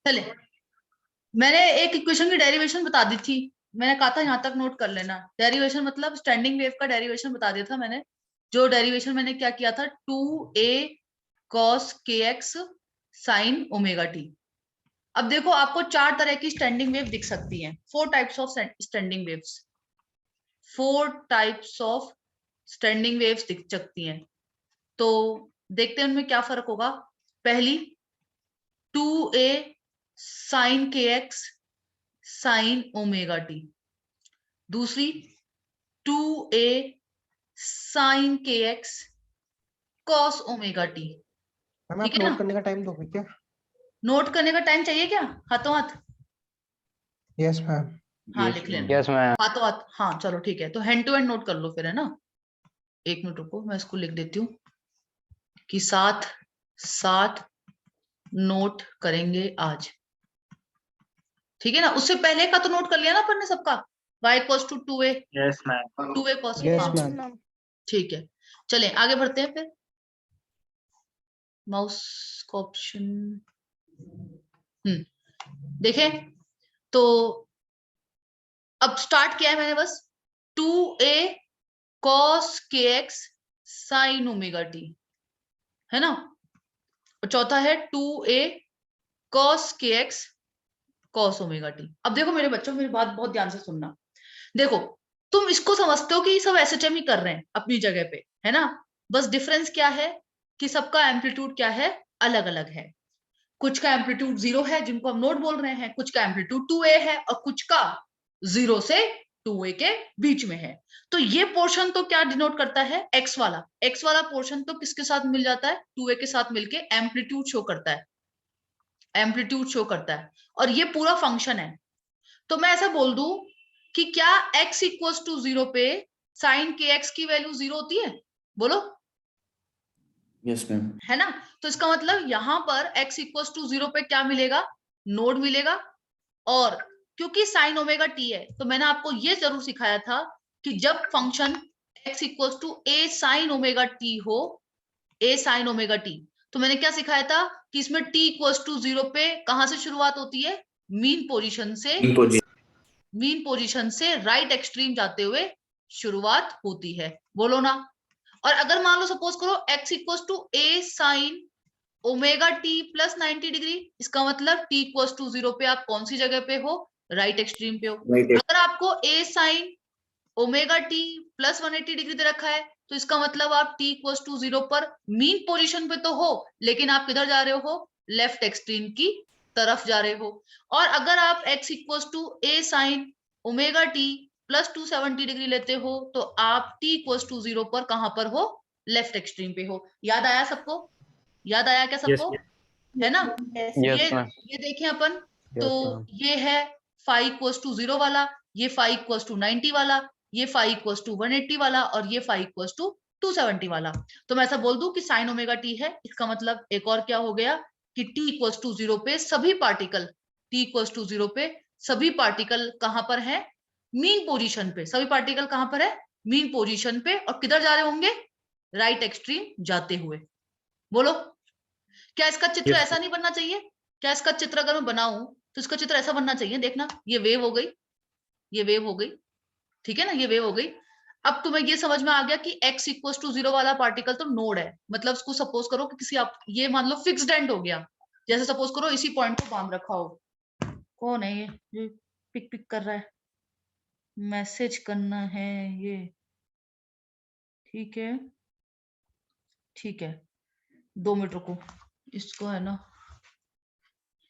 चले, मैंने एक इक्वेशन की डेरिवेशन बता दी थी। मैंने कहा था यहाँ तक नोट कर लेना। डेरिवेशन मतलब स्टैंडिंग वेव का डेरिवेशन बता दिया था मैंने। जो डेरिवेशन मैंने क्या किया था, 2a cos kx sin omega t. अब देखो, आपको 4 तरह की स्टैंडिंग वेव दिख सकती हैं। 4 types of standing waves. 4 types of standing waves दिख सकती हैं। तो देखते हैं उनमें क्या फर्क होगा। पहली, 2a sin kx sin omega T. दूसरी, 2a sin kx cos omega T. Ma'am ठीक आप है नोट ना? करने का टाइम दोगे क्या? नोट करने का टाइम चाहिए क्या? हाथों हाथ? Yes ma'am. हाँ, लिख लेना। Yes ma'am. हाथों हाथ, हाँ चलो ठीक है। तो हैंड टू हैंड नोट कर लो फिर, है ना। एक मिनट रुको, मैं इसको लिख देती हूँ कि साथ साथ नोट करेंगे आज। ठीक है ना? उससे पहले का तो नोट कर लिया ना अपन ने सबका। y equals to 2a, yes ma'am. 2a cos। Yes हाँ मैम। ठीक है, चलें आगे बढ़ते हैं फिर। माउस का ऑप्शन, देखें तो अब स्टार्ट किया है मैंने बस। 2a cos kx sin omega T, है ना। और चौथा है 2a cos kx cos omega t. अब देखो मेरे बच्चों, मेरी बात बहुत ध्यान से सुनना। देखो, तुम इसको समझते हो कि सब एसएचएम ही कर रहे हैं अपनी जगह पे, है ना। बस डिफरेंस क्या है कि सबका एम्पलीट्यूड क्या है, अलग अलग है। कुछ का एम्पलीट्यूड 0 है जिनको हम नोड बोल रहे हैं, कुछ का एम्पलीट्यूड 2a है, और कुछ का 0 से 2a के बीच में है। तो ये पोर्शन तो क्या डिनोट करता है, x वाला। x वाला पोर्शन तो किसके साथ मिल जाता है, 2a के साथ मिलके एम्पलीट्यूड शो करता है। एम्पलीट्यूड शो करता है, और ये पूरा फंक्शन है। तो मैं ऐसा बोल दूं कि क्या x इक्वल्स टू 0 पे साइन के एक्स की वैल्यू 0 होती है? बोलो। Yes ma'am. है ना? तो इसका मतलब यहां पर x इक्वल्स टू 0 पे क्या मिलेगा, नोड मिलेगा। और क्योंकि साइन ओमेगा टी है, तो मैंने आपको ये जरूर सिखाया था कि जब function x equals to a sine omega t हो, a साइन ओमेगा टी, तो मैंने क्या सिखाया था कि इसमें t इक्वल्स टू 0 पे कहां से शुरुआत होती है, मीन पोजीशन से। मीन पोजीशन से राइट एक्सट्रीम जाते हुए शुरुआत होती है। बोलो ना। और अगर मान लो सपोज करो x equals to a sine omega t plus 90 degree, इसका मतलब t इक्वल्स टू 0 पे आप कौन सी जगह पे हो, राइट एक्सट्रीम पे हो। अगर आपको a sine omega t plus 180 degree दे रखा है, तो इसका मतलब आप t इक्वल्स टू 0 पर मीन पोजीशन पे तो हो, लेकिन आप किधर जा रहे हो, लेफ्ट एक्सट्रीम की तरफ जा रहे हो। और अगर आप x equals to a sine omega t plus 270 degree लेते हो, तो आप t इक्वल्स टू 0 पर कहां पर हो, लेफ्ट एक्सट्रीम पे हो। याद आया सबको? याद आया क्या सबको? है ना? Yes ma'am. ये देखें अपन। तो यस मैम। ये है फाइव इक्वल्स टू 0 वाला, ये फाइव इक्वल्स टू 90 वाला, ये फाइव इक्वल्स टू 180 वाला, और ये फाइव इक्वल्स टू 270 वाला। तो मैं ऐसा बोल दूं कि साइन ओमेगा टी है, इसका मतलब एक और क्या हो गया कि t इक्वल्स टू 0 पे सभी पार्टिकल, t इक्वल्स टू 0 पे सभी पार्टिकल कहां पर है, मीन पोजीशन पे। सभी पार्टिकल कहां पर है, मीन पोजीशन पे, और किधर जा रहे होंगे, राइट एक्सट्रीम जाते हुए। बोलो, क्या इसका चित्र ऐसा नहीं बनना चाहिए? क्या इसका चित्र अगर मैं बनाऊं तो इसका चित्र ऐसा बनना चाहिए। देखना, ये वेव हो गई, ये वेव हो गई, ठीक है ना, ये वेव हो गई। अब तुम्हें ये समझ में आ गया कि x इक्वल टू 0 वाला पार्टिकल तो नोड है। मतलब उसको सपोज करो कि किसी आप, ये मान लो फिक्स्ड एंड हो गया। जैसे सपोज करो इसी पॉइंट को बांध रखा हो। कौन है ये पिक पिक कर रहा है, मैसेज करना है ये। ठीक है, ठीक है, 2 मिनट रुको, इसको है ना।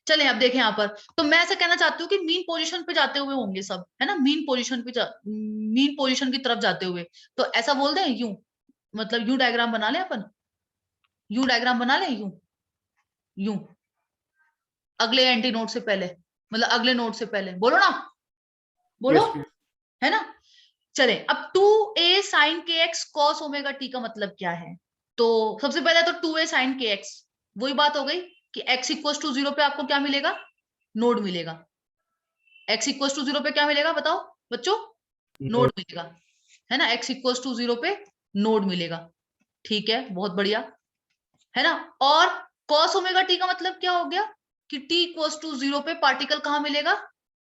चलें अब देखें यहाँ पर। तो मैं ऐसा कहना चाहती हूँ कि मीन पोजीशन पे जाते हुए होंगे सब, है ना। मीन पोजीशन पे मीन पोजीशन की तरफ जाते हुए। तो ऐसा बोल दें यूं, मतलब यूं डायग्राम बना लें अपन। यूं डायग्राम बना लें, यूं, यूं, अगले एंटी नोड से पहले, मतलब अगले नोड से पहले। बोलो ना, बोलो। है ना? चले, अब 2a साइन के एक्स कॉस ओमेगा टी का मतलब क्या है? तो सबसे पहले तो 2a साइन के एक्स, वही बात हो गई कि x इक्वल टू 0 पे आपको क्या मिलेगा, नोड मिलेगा। x इक्वल टू 0 पे क्या मिलेगा, बताओ बच्चों? नोड मिलेगा, है ना। x इक्वल टू 0 पे नोड मिलेगा। ठीक है, बहुत बढ़िया, है ना। और cos ओमेगा टी का मतलब क्या हो गया कि t इक्वल्स टू 0 पे पार्टिकल कहाँ मिलेगा?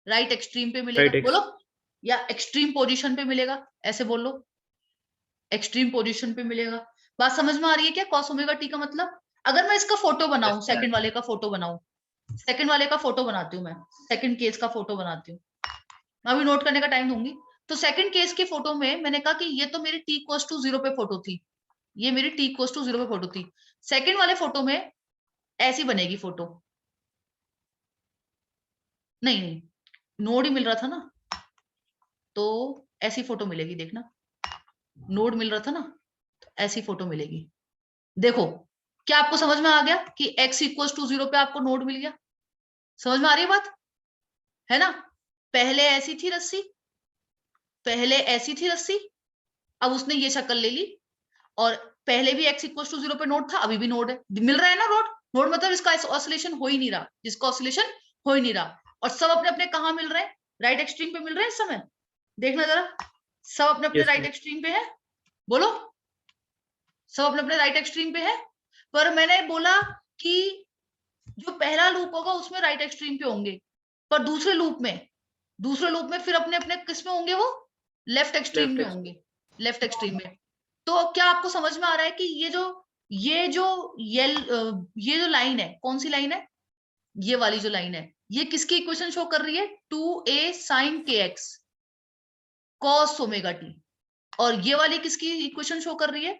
राइट एक्सट्रीम पे मिलेगा। Right बोलो, या एक्सट्रीम पोजीशन पे मिलेगा, ऐसे बोल लो, एक्सट्रीम पोजीशन पे मिलेगा। बात समझ में आ रही है क्या? cos ओमेगा t का मतलब, अगर मैं इसका फोटो बनाऊं, सेकंड वाले का फोटो बनाऊं, सेकंड वाले का फोटो बनाती हूँ मैं, सेकंड केस का फोटो बनाती हूँ, मैं अभी नोट करने का टाइम दूंगी। तो सेकंड केस के फोटो में मैंने कहा कि ये तो मेरी t इक्वल्स टू 0 पे फोटो थी, ये मेरी t इक्वल्स टू 0 पे फोटो थी। सेकंड वाले फोटो में ऐसी बनेगी फोटो, नहीं नहीं, नोड ही मिल रहा था ना, तो ऐसी फोटो मिलेगी, देखना, नोड मिल रहा था ना, तो ऐसी फोटो मिलेगी। देखो, क्या आपको समझ में आ गया कि x इक्वल्स टू 0 पे आपको नोड मिल गया? समझ में आ रही है बात, है ना? पहले ऐसी थी रस्सी, पहले ऐसी थी रस्सी, अब उसने ये शक्ल ले ली, और पहले भी x इक्वल्स टू 0 पे नोड था, अभी भी नोड है, मिल रहा है ना नोड। नोड मतलब इसका ऑसिलेशन हो ही नहीं रहा, जिसका ऑसिलेशन हो ही नहीं रहा, और सब अपने अपने कहाँ मिल रहे हैं? राइट एक्सट्रीम पे मिल रहे हैं इस समय। देखना जरा, सब अपने अपने Yes, राइट ma'am. एक्सट्रीम पे है, बोलो, सब अपने अपने राइट एक्सट्रीम पे है। पर मैंने बोला कि जो पहला लूप होगा उसमें राइट एक्सट्रीम पे होंगे, पर दूसरे लूप में फिर अपने अपने किस में होंगे? वो लेफ्ट एक्सट्रीम में होंगे, लेफ्ट एक्सट्रीम में। तो क्या आपको समझ में आ रहा है कि ये जो लाइन है, कौन सी लाइन है? ये वाली जो लाइन है, ये किसकी इक्वेशन शो कर रही है? 2a sin kx cos omega t। और ये वाली किसकी इक्वेशन शो कर रही है?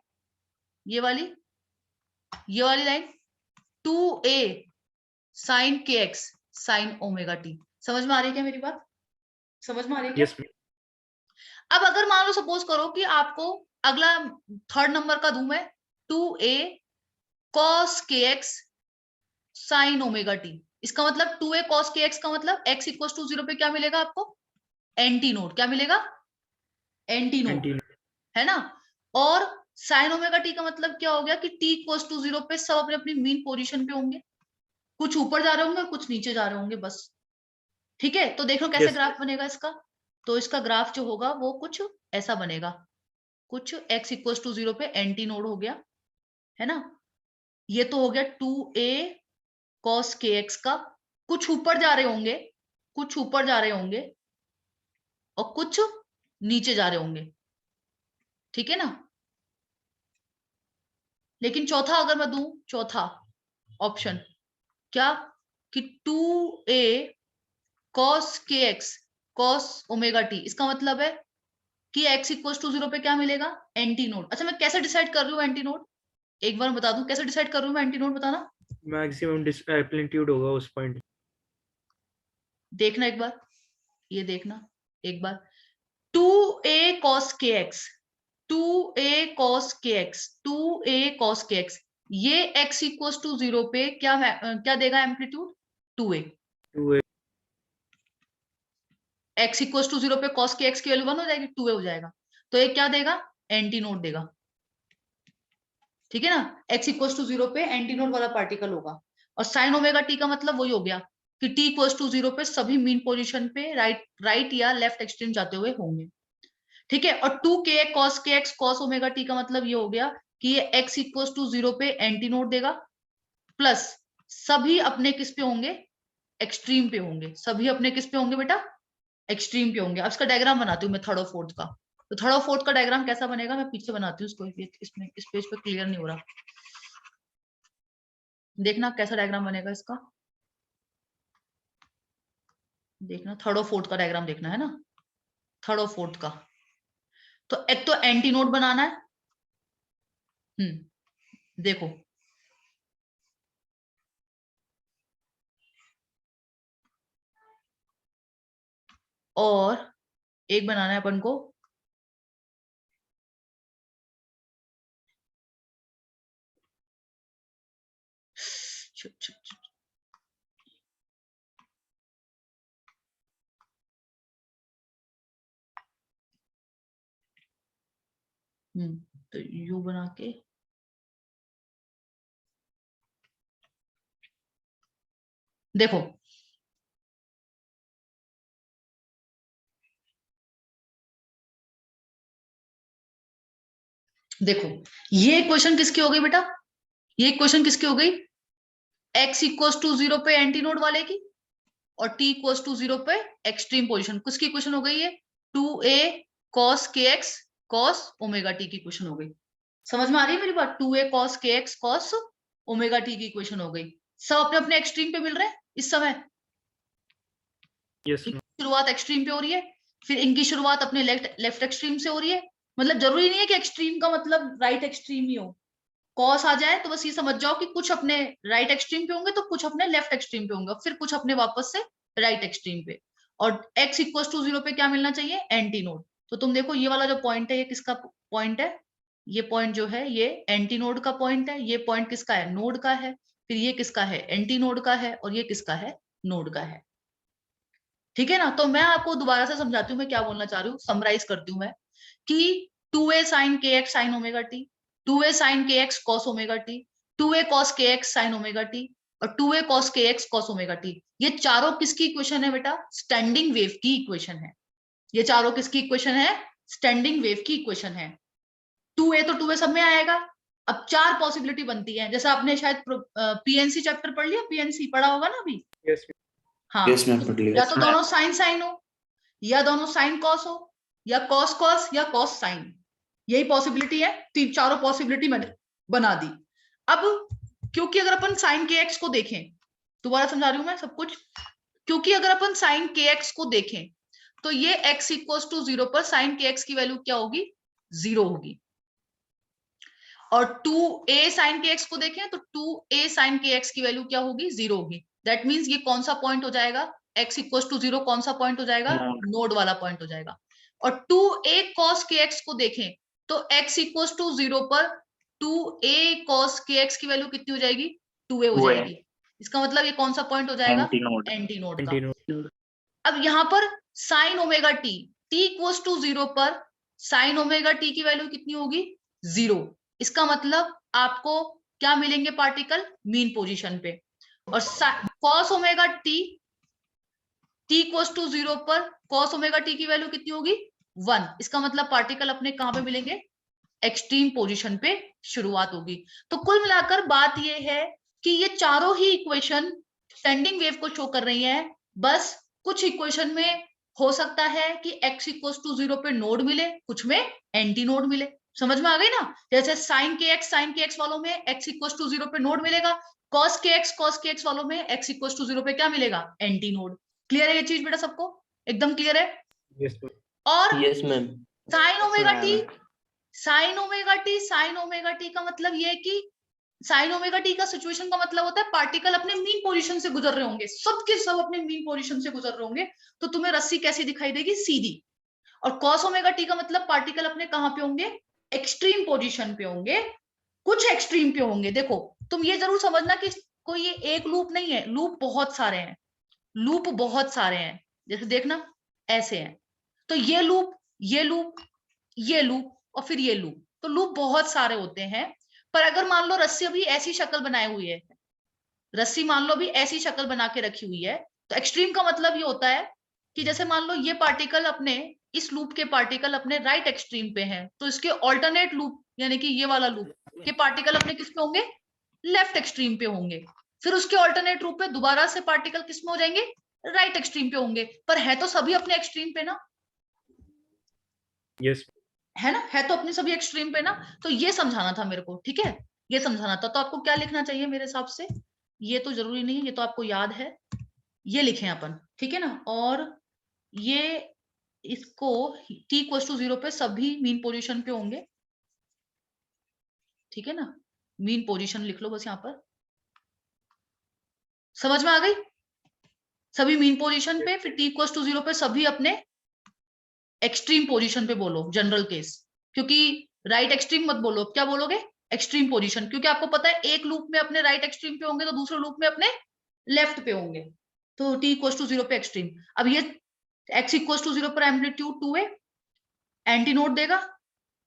ये वाली line 2a sin kx sin omega t। समझ में आ रही है क्या मेरी बात? समझ में आ रही है क्या? Yes, ma'am. अब अगर मान लो सपोज करो कि आपको अगला थर्ड नंबर का दूं मैं, 2a cos kx sin omega t। इसका मतलब 2a cos kx का मतलब x इक्वल टू 0 पे क्या मिलेगा आपको? Anti node. क्या मिलेगा? एंटी नोड, Anti- है ना? और sin ओमेगा t का मतलब क्या हो गया कि t इक्वल टू 0 पे सब अपने अपनी मीन पोजीशन पे होंगे, कुछ ऊपर जा रहे होंगे, कुछ नीचे जा रहे होंगे, बस। ठीक है, तो देखो कैसे Yes. ग्राफ बनेगा इसका। तो इसका ग्राफ जो होगा वो कुछ ऐसा बनेगा, कुछ x इक्वल टू 0 पे एंटी नोड हो गया, है ना? ये तो हो गया 2a cos kx का, कुछ ऊपर जा रहे होंगे, कुछ ऊपर जा रहे होंगे, और कुछ नीचे जा रहे होंगे, ठीक है ना? लेकिन चौथा अगर मैं दूं, चौथा ऑप्शन क्या, कि 2a cos kx cos omega t, इसका मतलब है कि x इक्वल टू 0 पे क्या मिलेगा? Anti node. अच्छा, मैं कैसे डिसाइड कर रही हूँ एंटी नोड? एक बार बता दूं कैसे डिसाइड कर रही हूँ मैं एंटी नोड, बताना। Maximum amplitude होगा उस point. देखना एक बार, ये देखना एक बार, 2a cos kx 2a cos kx 2a cos kx, ये x इक्वल टू 0 पे क्या देगा amplitude? 2a। 2a. x equal to 0 पे cos kx की वैल्यू 1 हो जाएगी, 2a हो जाएगा, तो ये क्या देगा? एंटी नोड देगा, ठीक है ना? x इक्वल टू 0 पे एंटी नोड वाला पार्टिकल होगा। और sin ओमेगा t का मतलब वही हो गया कि t इक्वल टू 0 पे सभी मीन पोजीशन पे राइट या लेफ्ट एक्सट्रीम जाते हुए होंगे, ठीक है? और 2k cos kx cos omega t का मतलब ये हो गया कि ये x इक्वल टू 0 पे एंटी नोड देगा, प्लस सभी अपने किस पे होंगे? एक्सट्रीम पे होंगे। सभी अपने किस पे होंगे बेटा? एक्सट्रीम पे होंगे। अब इसका डायग्राम बनाती हूँ मैं थर्ड और फोर्थ का। तो थर्ड और फोर्थ का डायग्राम कैसा बनेगा, मैं पीछे बनाती हूँ इसको, इसमें इस पेज पे क्लियर नहीं हो रहा, देखना कैसा डायग्राम बनेगा इसका। देखना थर्ड और फोर्थ का डायग्राम देखना, है ना? थर्ड और फोर्थ का, तो एक तो एंटी नोड बनाना है। देखो, और एक बनाना है अपन को तो यू बना के, देखो देखो, ये क्वेश्चन किसकी हो गई बेटा? ये क्वेश्चन किसकी हो गई? x इक्वल्स टू 0 पे एंटी नोड वाले की, और t इक्वल्स टू 0 पे एक्सट्रीम पोजीशन। किसकी इक्वेशन हो गई है? 2a cos kx cos omega t की इक्वेशन हो गई। समझ में आ रही है मेरी बात? 2a cos kx cos omega t की इक्वेशन हो गई। सब अपने अपने एक्सट्रीम पे मिल रहे हैं इस समय। Yes, ma'am. शुरुआत एक्सट्रीम पे हो रही है, फिर इनकी शुरुआत अपने लेफ्ट एक्सट्रीम से हो रही है। मतलब जरूरी नहीं है कि एक्सट्रीम का मतलब राइट एक्सट्रीम ही हो। कॉस आ जाए तो बस ये समझ जाओ कि कुछ अपने राइट एक्सट्रीम पे होंगे तो कुछ अपने लेफ्ट एक्सट्रीम पे होंगे, फिर कुछ अपने वापस से राइट एक्सट्रीम पे। और x इक्वल टू 0 पे क्या मिलना चाहिए? Anti node. तो तुम देखो ये वाला जो पॉइंट है ये किसका पॉइंट है? ये पॉइंट जो है ये एंटी नोड का पॉइंट है। ये पॉइंट किसका है? नोड का है। फिर ये किसका है? एंटी नोड का है। और ये किसका है? नोड का है। ठीक है ना? तो मैं आपको दोबारा से समझाती हूँ मैं क्या बोलना चाह रही हूँ, समराइज करती हूँ मैं कि 2a sin kx sin omega t, 2a sin kx cos omega t, 2a cos kx sin omega t और 2a cos kx cos omega t, ये चारों किसकी इक्वेशन है बेटा? स्टैंडिंग वेव की इक्वेशन है। ये चारों किसकी इक्वेशन है? स्टैंडिंग वेव की इक्वेशन है। 2a तो 2a सब में आएगा। अब चार पॉसिबिलिटी बनती है, जैसे आपने शायद पीएनसी चैप्टर पढ़ लिया, पीएनसी पढ़ा होगा ना अभी? Yes, हाँ, Yes, ma'am. पढ़ लिया। या तो दोनों साइन साइन हो, या दोनों साइन कॉस हो, या कॉस कॉस या कॉस साइन। यही पॉसिबिलिटी है। तीन चारों पॉसिबिलिटी मैंने बना दी। अब क्योंकि अगर अपन साइन के एक्स को देखें, दोबारा समझा रही हूं मैं सब कुछ, क्योंकि अगर अपन साइन के एक्स को देखें तो ये x इक्वल्स टू 0 पर साइन के एक्स की वैल्यू क्या होगी? 0 होगी। और 2a साइन के एक्स को देखें तो 2a साइन के एक्स की वैल्यू क्या होगी? 0 होगी। दैट मीन्स ये कौन सा पॉइंट हो जाएगा? x इक्वल्स टू 0 कौन सा पॉइंट हो जाएगा? नोड वाला पॉइंट हो जाएगा। और 2a cos kx को देखें तो x इक्वल्स टू 0 पर 2a cos kx की वैल्यू कितनी हो जाएगी? 2a हो जाएगी। इसका मतलब ये कौन सा पॉइंट हो जाएगा? एंटी नोड का। ma'am. अब यहाँ पर sine omega T, t equals to 0 पर साइन ओमेगा टी की वैल्यू कितनी होगी? 0। इसका मतलब आपको क्या मिलेंगे पार्टिकल? मीन पोजीशन पे। और cos omega T, t equals to 0 पर कॉस ओमेगा टी की वैल्यू कितनी होगी? 1। इसका मतलब पार्टिकल अपने कहां पे मिलेंगे? एक्सट्रीम पोजीशन पे शुरुआत होगी। तो कुल मिलाकर बात यह है कि ये चारों ही इक्वेशन स्टैंडिंग वेव को शो कर रही हैं। बस कुछ इक्वेशन में हो सकता है कि x इक्वल्स टू 0 पे नोड मिले, कुछ में एंटी नोड मिले। समझ में आ गई ना? जैसे साइन के एक्स वालों में x इक्वल्स टू 0 पे नोड मिलेगा, कॉस के एक्स वालों में x इक्वल्स टू 0 पे क्या मिलेगा? Anti node. क्लियर है ये चीज बेटा सबको? एकदम क्लियर है? Yes, ma'am. और Yes, ma'am. साइन ओमेगा हाँ, T, ma'am. Sign omega T का मतलब ये है कि साइन ओमेगा टी का सिचुएशन का मतलब होता है पार्टिकल अपने मीन पोजीशन से गुजर रहे होंगे, सब के सब अपने मीन पोजीशन से गुजर रहे होंगे। तो तुम्हें रस्सी कैसी दिखाई देगी? सीधी। और कॉस ओमेगा टी का मतलब पार्टिकल अपने कहां पे होंगे? एक्सट्रीम पोजीशन पे होंगे, कुछ एक्सट्रीम पे होंगे। देखो तुम ये जरूर समझना कि कोई ये एक लूप नहीं है, लूप बहुत सारे हैं, लूप बहुत सारे हैं। जैसे देखना ऐसे हैं, तो ये लूप, ये लूप, ये लूप और फिर ये लूप, तो लूप बहुत सारे होते हैं। पर अगर मान लो रस्सी अभी ऐसी शक्ल बनाए हुई है, रस्सी मान लो भी ऐसी शक्ल बना के रखी हुई है, तो एक्सट्रीम का मतलब ये होता है कि जैसे मान लो ये पार्टिकल अपने, इस लूप के पार्टिकल अपने राइट एक्सट्रीम पे हैं, तो इसके ऑल्टरनेट लूप यानी कि ये वाला लूप के पार्टिकल अपने किस पे होंगे? लेफ्ट एक्सट्रीम पे होंगे। फिर उसके ऑल्टरनेट रूप पे दोबारा से पार्टिकल किस में हो जाएंगे? राइट एक्सट्रीम पे होंगे। पर है तो सभी अपने एक्सट्रीम पे ना, Yes. है ना? है तो अपनी सभी एक्सट्रीम पे ना। तो ये समझाना था मेरे को, ठीक है? ये समझाना था। तो आपको क्या लिखना चाहिए मेरे हिसाब से? ये तो जरूरी नहीं है, ये तो आपको याद है, ये लिखें अपन, ठीक है ना? और ये इसको t इक्वल टू 0 पे सभी मीन पोजीशन पे होंगे, ठीक है ना? मीन पोजीशन लिख लो बस यहां पर। समझ में आ गई? सभी मीन पोजीशन पे, फिर t इक्वल टू 0 पे सभी अपने एक्सट्रीम पोजीशन पे बोलो, जनरल केस। क्योंकि राइट एक्सट्रीम मत बोलो, क्या बोलोगे? एक्सट्रीम पोजीशन, क्योंकि आपको पता है एक लूप में अपने राइट एक्सट्रीम पे होंगे तो दूसरे लूप में अपने लेफ्ट पे होंगे। तो t इक्वल टू 0 पे एक्सट्रीम। अब ये x इक्वल टू 0 पर एम्पलीट्यूड 2a एंटी नोड देगा,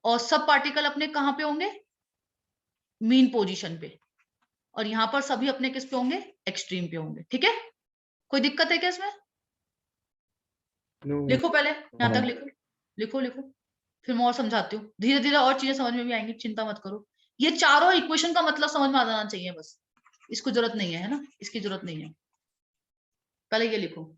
और सब पार्टिकल अपने कहां पे होंगे? मीन पोजीशन पे। और यहां पर सभी अपने किस पे होंगे? एक्सट्रीम पे होंगे। ठीक है? कोई दिक्कत है क्या इसमें? No. लिखो पहले यहां तक, लिखो लिखो लिखो, फिर मैं और समझाती हूँ। धीरे धीरे और चीजें समझ में भी आएंगी, चिंता मत करो। ये चारों इक्वेशन का मतलब समझ में आ जाना चाहिए बस। इसको जरूरत नहीं है ना, इसकी जरूरत नहीं है, पहले ये लिखो।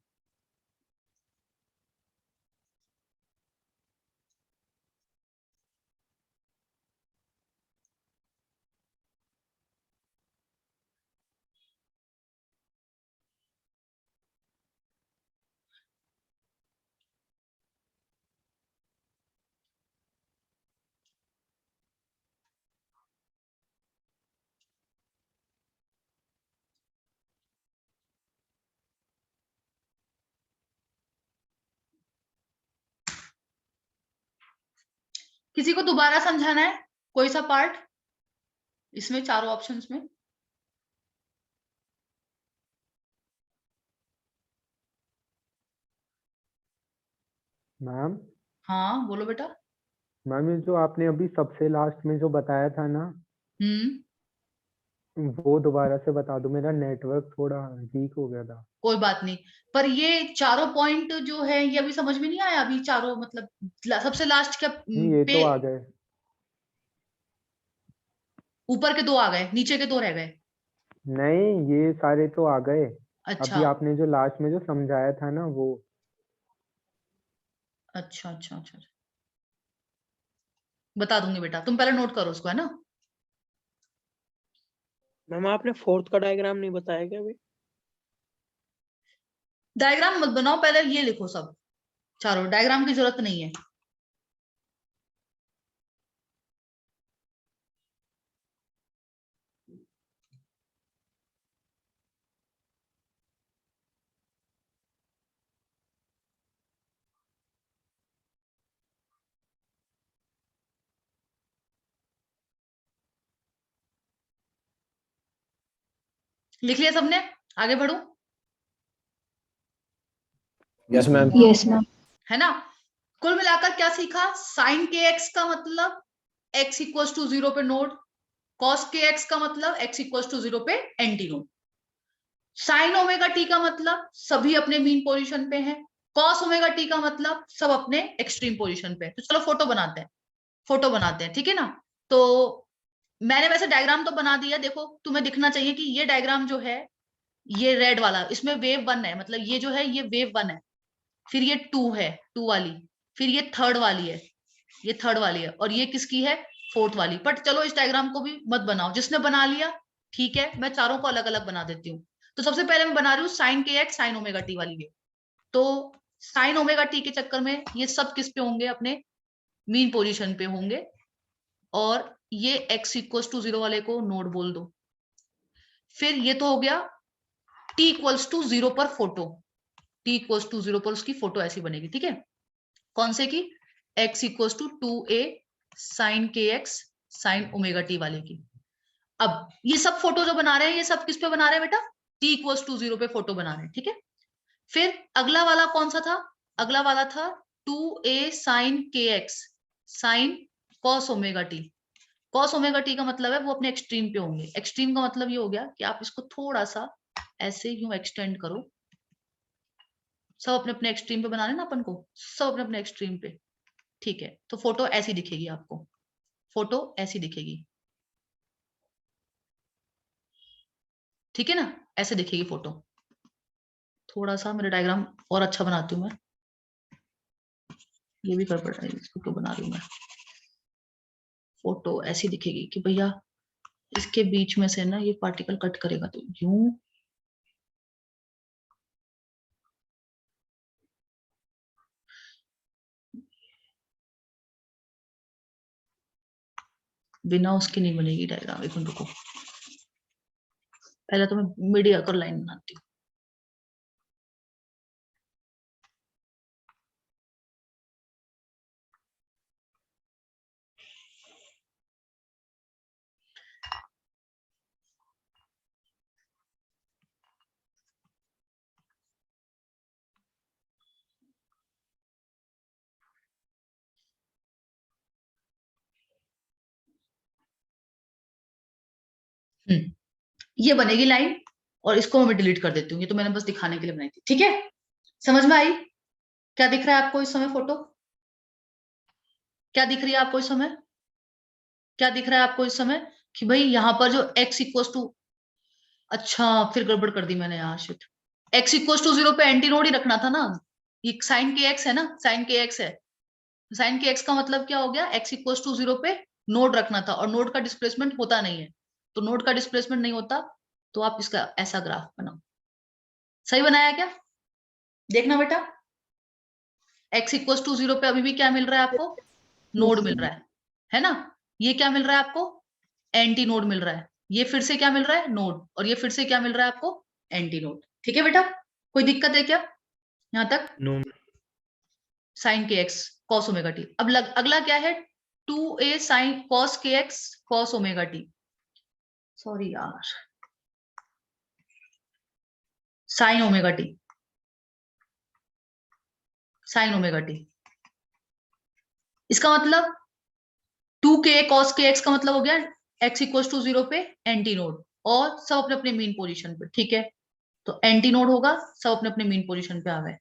किसी को दोबारा समझाना है कोई सा पार्ट इसमें चारों ऑप्शंस में? मैम हाँ बोलो बेटा। मैम ये जो आपने अभी सबसे लास्ट में जो बताया था ना, वो दोबारा से बता दो, मेरा नेटवर्क थोड़ा वीक हो गया था। कोई बात नहीं, पर ये चारों पॉइंट जो है ये अभी समझ में नहीं आया अभी चारों, मतलब सबसे लास्ट क्या ये तो आ गए। ऊपर के 2 आ गए, नीचे के 2 रह गए। नहीं, ये सारे तो आ गए। अच्छा अभी आपने जो लास्ट में जो समझाया था ना वो। अच्छा अच्छा अच्छा, बता दूंगी बेटा, तुम पहले नोट करो उसको, है ना। मैम आपने फोर्थ का डायग्राम नहीं बताया क्या अभी? डायग्राम मत बनाओ, पहले ये लिखो सब चारों, डायग्राम की जरूरत नहीं है। लिख लिया सबने? आगे बढ़ो। Yes, ma'am. Yes ma'am. है ना। कुल मिलाकर क्या सीखा? साइन के एक्स का मतलब x इक्वल टू 0 पे नोड, कॉस के एक्स का मतलब x इक्वल टू 0 पे anti node, sign omega T का मतलब सभी अपने मीन पोजीशन पे हैं, कॉस ओमेगा टी का मतलब सब अपने एक्सट्रीम पोजीशन पे। तो चलो फोटो बनाते हैं, फोटो बनाते हैं, ठीक है ना। तो मैंने वैसे डायग्राम तो बना दिया, देखो तुम्हें दिखना चाहिए कि ये डायग्राम जो है, ये रेड वाला, इसमें वेव 1 है, मतलब ये जो है ये वेव 1 है, फिर ये 2 है, 2 वाली, फिर ये थर्ड वाली है, ये थर्ड वाली है, और ये किसकी है? फोर्थ वाली। बट चलो इस डायग्राम को भी मत बनाओ, जिसने बना लिया ठीक है, मैं चारों को अलग अलग बना देती हूँ। तो सबसे पहले मैं बना रही हूँ साइन के एक्स साइन ओमेगा टी वाली वेव। तो साइन ओमेगा टी के चक्कर में ये सब किस पे होंगे? अपने मीन पोजीशन पे होंगे, और ये x इक्वल्स टू 0 वाले को नोड बोल दो। फिर ये तो हो गया t इक्वल्स टू 0 पर फोटो, t इक्वल्स टू 0 पर उसकी फोटो ऐसी बनेगी, ठीक है। कौन से की? x equals to 2a sine के एक्स साइन ओमेगा टी वाले की। अब ये सब फोटो जो बना रहे हैं, ये सब किस पे बना रहे हैं बेटा? t इक्वल्स टू 0 पे फोटो बना रहे हैं, ठीक है। फिर अगला वाला कौन सा था? अगला वाला था 2a साइन के x sine cos omega T. Cos omega T का मतलब है वो अपने एक्सट्रीम पे होंगे। एक्सट्रीम का मतलब ये हो गया कि आप इसको थोड़ा सा ऐसे यूं एक्सटेंड करो, सब अपने अपने एक्सट्रीम पे बना लेना अपन को, सब अपने अपने एक्सट्रीम पे, ठीक है। तो फोटो ऐसी दिखेगी आपको, फोटो ऐसी दिखेगी, ठीक है ना, ऐसे दिखेगी फोटो। थोड़ा सा मेरा डायग्राम और अच्छा बनाती हूँ मैं, ये भी कर पड़ रहा है, इसको क्यों बना रही हूँ मैं। फोटो ऐसी दिखेगी कि भैया इसके बीच में से ना ये पार्टिकल कट करेगा, तो यूं बिना उसके नहीं बनेगी डायग्राम। एक मिनट रुको, पहले तो मैं मीडिया कर लाइन बनाती हूँ। ये बनेगी लाइन, और इसको मैं डिलीट कर देती हूँ, ये तो मैंने बस दिखाने के लिए बनाई थी, ठीक है। समझ में आई? क्या दिख रहा है आपको इस समय फोटो? क्या दिख रही है आपको इस समय? क्या दिख रहा है आपको इस समय? कि भाई यहाँ पर जो x इक्वल टू अच्छा फिर गड़बड़ कर दी मैंने यहाँ, शिट। x इक्वल टू 0 पे एंटी नोड ही रखना था ना, ये साइन के एक्स है ना, साइन के एक्स है, साइन के एक्स का मतलब क्या हो गया, x इक्वल टू 0 पे नोड रखना था, और नोड का डिस्प्लेसमेंट होता नहीं है, तो नोड का डिस्प्लेसमेंट नहीं होता, तो आप इसका ऐसा ग्राफ बनाओ। सही बनाया क्या? देखना बेटा, x इक्वल टू 0 पे अभी भी क्या मिल रहा है आपको, नोड मिल रहा है ना, ये क्या मिल रहा है आपको, एंटी नोड मिल रहा है, ये फिर से क्या मिल रहा है, नोड, और ये फिर से क्या मिल रहा है आपको, एंटी नोड। ठीक है बेटा, कोई दिक्कत है क्या यहां तक? नो साइन के एक्स कॉस ओमेगा टी। अब अगला क्या है, 2a साइन कॉस के x cos omega t, sorry यार, sine omega t, sine omega t, इसका मतलब 2k cos के एक्स का मतलब हो गया x इक्वल टू 0 पे एंटी नोड, और सब अपने अपने मीन पोजीशन पे। ठीक है, तो एंटी नोड होगा, सब अपने अपने मीन पोजीशन पे आ गए,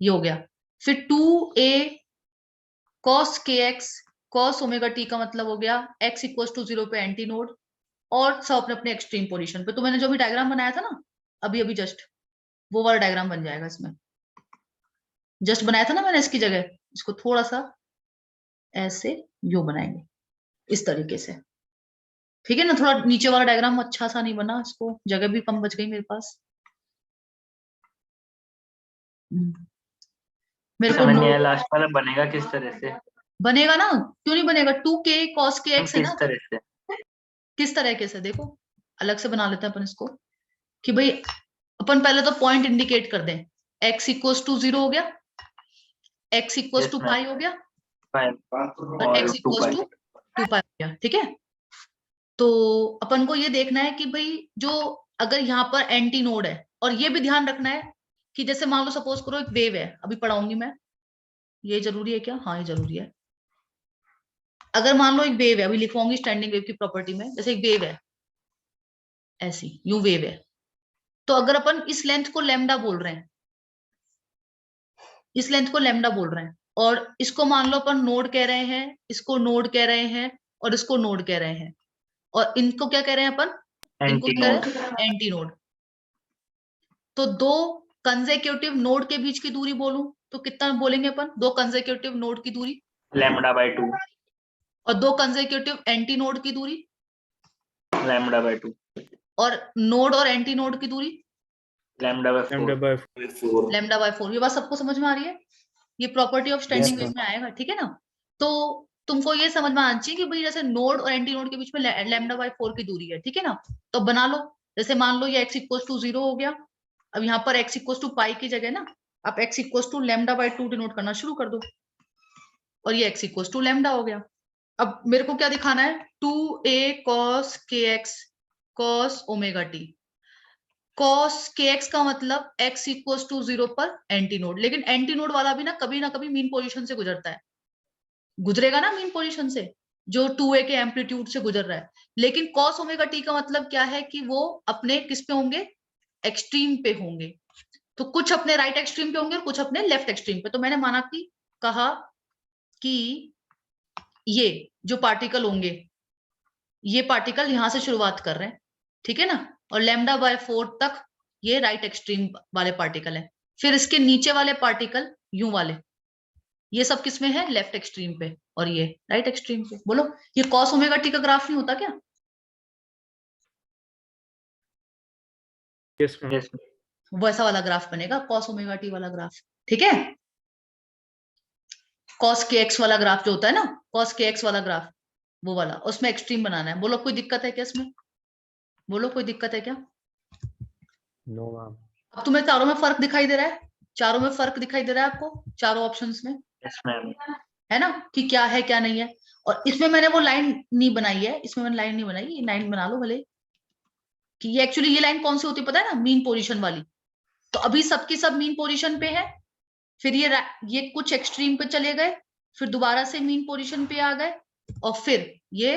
ये हो गया। फिर 2a cos के एक्स cos ओमेगा टी का मतलब हो गया x इक्वल टू 0 पे एंटी नोड, और सब अपने अपने एक्सट्रीम पोजीशन पे। तो मैंने जो भी डायग्राम बनाया था ना अभी अभी जस्ट, वो वाला डायग्राम बन जाएगा इसमें, जस्ट बनाया था ना मैंने इसकी जगह, इसको थोड़ा सा ऐसे यू बनाएंगे इस तरीके से। ठीक है ना, थोड़ा नीचे वाला डायग्राम अच्छा सा नहीं बना, इसको जगह भी कम बच गई मेरे पास। मेरे को समझ नहीं आया लास्ट वाला बनेगा किस तरह से? बनेगा ना, क्यों नहीं बनेगा, 2k cos के एक्स है किस ना, तरह से? किस तरीके से देखो, अलग से बना लेते हैं अपन इसको, कि भाई अपन पहले तो पॉइंट इंडिकेट कर दें, x इक्वल टू 0 हो गया, x equal Yes, to ma'am. Pi हो गया, 5 और और x 2 इक्वल पाई। टू 2 पाई हो गया। ठीक है, तो अपन को ये देखना है कि भाई जो अगर यहाँ पर एंटी नोड है, और ये भी ध्यान रखना है कि जैसे मान लो सपोज करो एक वेव है, अभी पढ़ाऊंगी मैं, ये जरूरी है क्या, हाँ ये जरूरी है। अगर मान लो एक वेव है, अभी लिखवाऊंगी स्टैंडिंग वेव की प्रॉपर्टी में, जैसे एक वेव है ऐसी, यू वेव है, तो अगर अपन इस लेंथ को लेमडा बोल रहे हैं, इस लेंथ को लेमडा बोल रहे हैं, और इसको मान लो अपन नोड कह रहे हैं, इसको नोड कह रहे हैं, और इसको नोड कह रहे हैं, और इनको क्या कह रहे हैं अपन, इनको एंटी कह नोड। रहे हैं एंटी नोड। तो दो कंसेक्यूटिव नोड के बीच की दूरी बोलूं तो कितना बोलेंगे अपन, दो कंसेक्यूटिव नोड की दूरी, लैम्बडा बाय 2। और दो कंसेक्यूटिव एंटी नोड की दूरी, लैम्बडा बाय 2। और नोड और एंटी नोड की दूरी lambda by 4। By lambda by 4। ये बात सबको समझ में आ रही है, ये property of standing Yes, wave में आएगा। ठीक है ना, तो तुमको ये समझ में आना चाहिए कि भाई जैसे नोड और एंटी नोड के बीच में लैम्डा बाय 4 की दूरी है। ठीक है ना, तो बना लो, जैसे मान लो ये x इक्वल टू 0 हो गया, अब यहाँ पर x इक्वल टू पाई की जगह ना आप x equal to lambda by 2 denote करना शुरू कर दो, और ये x इक्वल टू लैम्डा हो गया। अब मेरे को क्या दिखाना है, 2a cos kx cos omega T, cos kx का मतलब x इक्वल टू 0 पर एंटी नोड, लेकिन एंटी नोड वाला भी ना कभी मीन पोजीशन से गुजरता है, गुजरेगा ना मीन पोजीशन से, जो 2a के एम्पलीट्यूड से गुजर रहा है। लेकिन cos ओमेगा टी का मतलब क्या है कि वो अपने किस पे होंगे, एक्सट्रीम पे होंगे, तो कुछ अपने राइट एक्सट्रीम पे होंगे और कुछ अपने लेफ्ट एक्सट्रीम पे। तो मैंने माना कि कहा कि ये जो पार्टिकल होंगे, ये पार्टिकल यहां से शुरुआत कर रहे हैं, ठीक है ना, और लैम्डा बाय 4 तक ये राइट एक्सट्रीम वाले पार्टिकल है, फिर इसके नीचे वाले पार्टिकल यू वाले, ये सब किसमें है, लेफ्ट एक्सट्रीम पे, और ये राइट एक्सट्रीम पे। बोलो ये कॉस ओमेगा टी का ग्राफ नहीं होता क्या? Yes ma'am. यस। वैसा वाला ग्राफ बनेगा, कॉस ओमेगा टी वाला ग्राफ। ठीक है, कॉस के एक्स वाला ग्राफ जो होता है ना, कॉस के एक्स वाला ग्राफ, वो वाला, उसमें एक्सट्रीम बनाना है। बोलो कोई दिक्कत है क्या इसमें, बोलो कोई दिक्कत है क्या? No ma'am. अब तुम्हें चारों में फर्क दिखाई दे रहा है, चारों में फर्क दिखाई दे रहा है आपको, चारों ऑप्शंस में, यस मैम। है ना, कि क्या है क्या नहीं है। और इसमें मैंने वो लाइन नहीं बनाई है, इसमें मैंने लाइन नहीं बनाई, ये लाइन बना लो भले, कि ये एक्चुअली ये लाइन कौन सी होती है पता है ना, मीन पोजीशन वाली। तो अभी सबकी सब मीन पोजीशन पे है, फिर ये कुछ एक्सट्रीम पे चले गए, फिर दोबारा से मीन पोजीशन पे आ गए, और फिर ये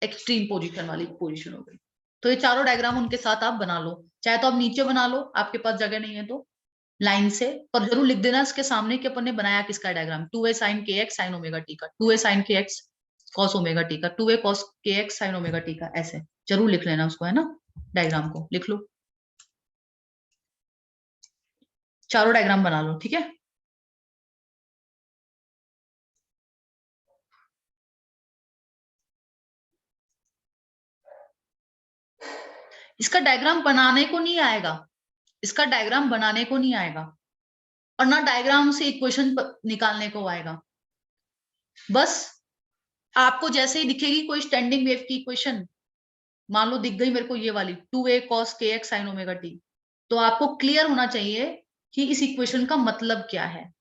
एक्सट्रीम पोजीशन वाली पोजीशन हो गई। तो ये चारों डायग्राम उनके साथ आप बना लो, चाहे तो आप नीचे बना लो, आपके पास जगह नहीं है तो लाइन से, पर जरूर लिख देना इसके सामने कि अपन ने बनाया किसका diagram, 2a sin kx sin omega T का, 2a sin kx cos omega T का, 2a cos kx sin omega T का, ऐसे जरूर लिख लेना उसको, है ना। डायग्राम को लिख लो, चारों डायग्राम बना लो, ठीक है। इसका डायग्राम बनाने को नहीं आएगा, इसका डायग्राम बनाने को नहीं आएगा, और ना डायग्राम से इक्वेशन निकालने को आएगा। बस आपको जैसे ही दिखेगी कोई स्टैंडिंग वेव की इक्वेशन, मान लो दिख गई मेरे को ये वाली 2a cos kx sin omega t, तो आपको क्लियर होना चाहिए कि इस इक्वेशन का मतलब क्या है,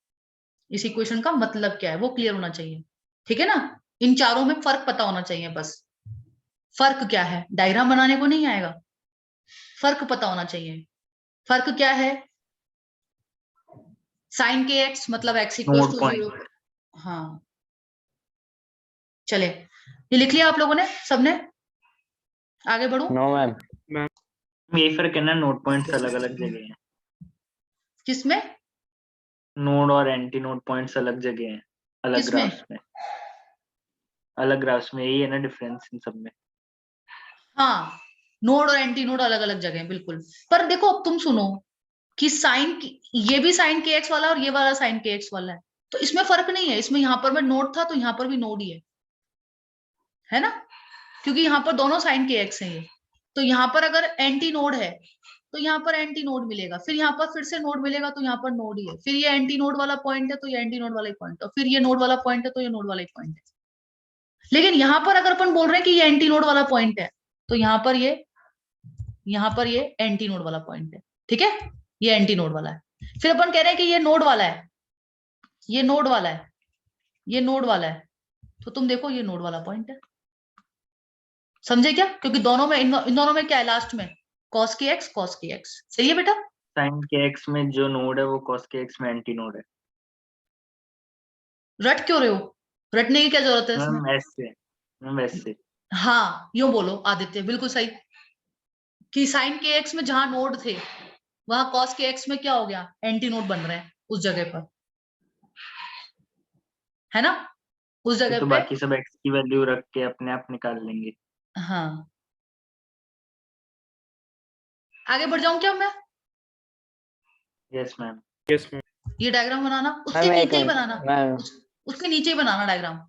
इस इक्वेशन का मतलब क्या है वो क्लियर होना चाहिए, ठीक है ना। इन चारों में फर्क पता होना चाहिए, बस फर्क क्या है, डायग्राम बनाने को नहीं आएगा, फर्क पता होना चाहिए। फर्क क्या है, साइन के एक्स मतलब x equal node two point. 0। हाँ चले, ये लिख लिया आप लोगों ने सबने, आगे बढ़ू। No ma'am. यही फर्क है ना, नोड पॉइंट्स अलग अलग जगह हैं, किसमें, नोड और एंटी नोड पॉइंट्स अलग जगह हैं, अलग किसमें, ग्राफ्स में, अलग ग्राफ्स में, यही है ना डिफरेंस इन सब में। हाँ नोड और एंटी नोड अलग अलग जगह हैं, बिल्कुल। पर देखो अब तुम सुनो कि साइन, ये भी साइन के एक्स वाला और ये वाला साइन के एक्स वाला है, तो इसमें फर्क नहीं है, इसमें यहाँ पर में नोड था तो यहाँ पर भी नोड ही है ना, क्योंकि यहाँ पर दोनों साइन के एक्स हैं ये। तो यहाँ पर अगर एंटी नोड है तो यहाँ पर एंटी नोड मिलेगा, फिर यहाँ पर फिर से नोड मिलेगा तो यहाँ पर नोड ही है, फिर ये एंटी नोड वाला पॉइंट है तो ये एंटी नोड वाला ही पॉइंट है, फिर ये नोड वाला पॉइंट है तो ये नोड वाला ही पॉइंट है। लेकिन यहाँ पर अगर अपन बोल रहे हैं कि ये एंटी नोड वाला पॉइंट है, तो यहाँ पर ये एंटी नोड वाला पॉइंट है, ठीक है, ये एंटी नोड वाला है। फिर अपन कह रहे हैं कि ये नोड वाला है, ये नोड वाला है, ये नोड वाला है, तो तुम देखो ये नोड वाला पॉइंट है, समझे क्या, क्योंकि दोनों में इन दोनों में क्या है लास्ट में, cos के एक्स, सही है बेटा। साइन के एक्स में जो नोड है वो cos के एक्स में एंटी नोड है। रट क्यों रहे हो, रटने की क्या जरूरत है इसमें। मैम ऐसे, मैम ऐसे। हाँ यूं बोलो आदित्य, बिल्कुल सही, कि साइन के एक्स में जहां नोड थे वहां cos के एक्स में क्या हो गया, एंटी नोड बन रहे हैं उस जगह पर, है ना, उस ये जगह तो पे। बाकी सब एक्स की वैल्यू रख के अपने आप निकाल लेंगे। हाँ आगे बढ़ जाऊं क्या मैं, यस मैम। Yes ma'am. ये डायग्राम बनाना उसके मैम एक नीचे ही मिनट बनाना, मैम। उसके नीचे ही बनाना डायग्राम।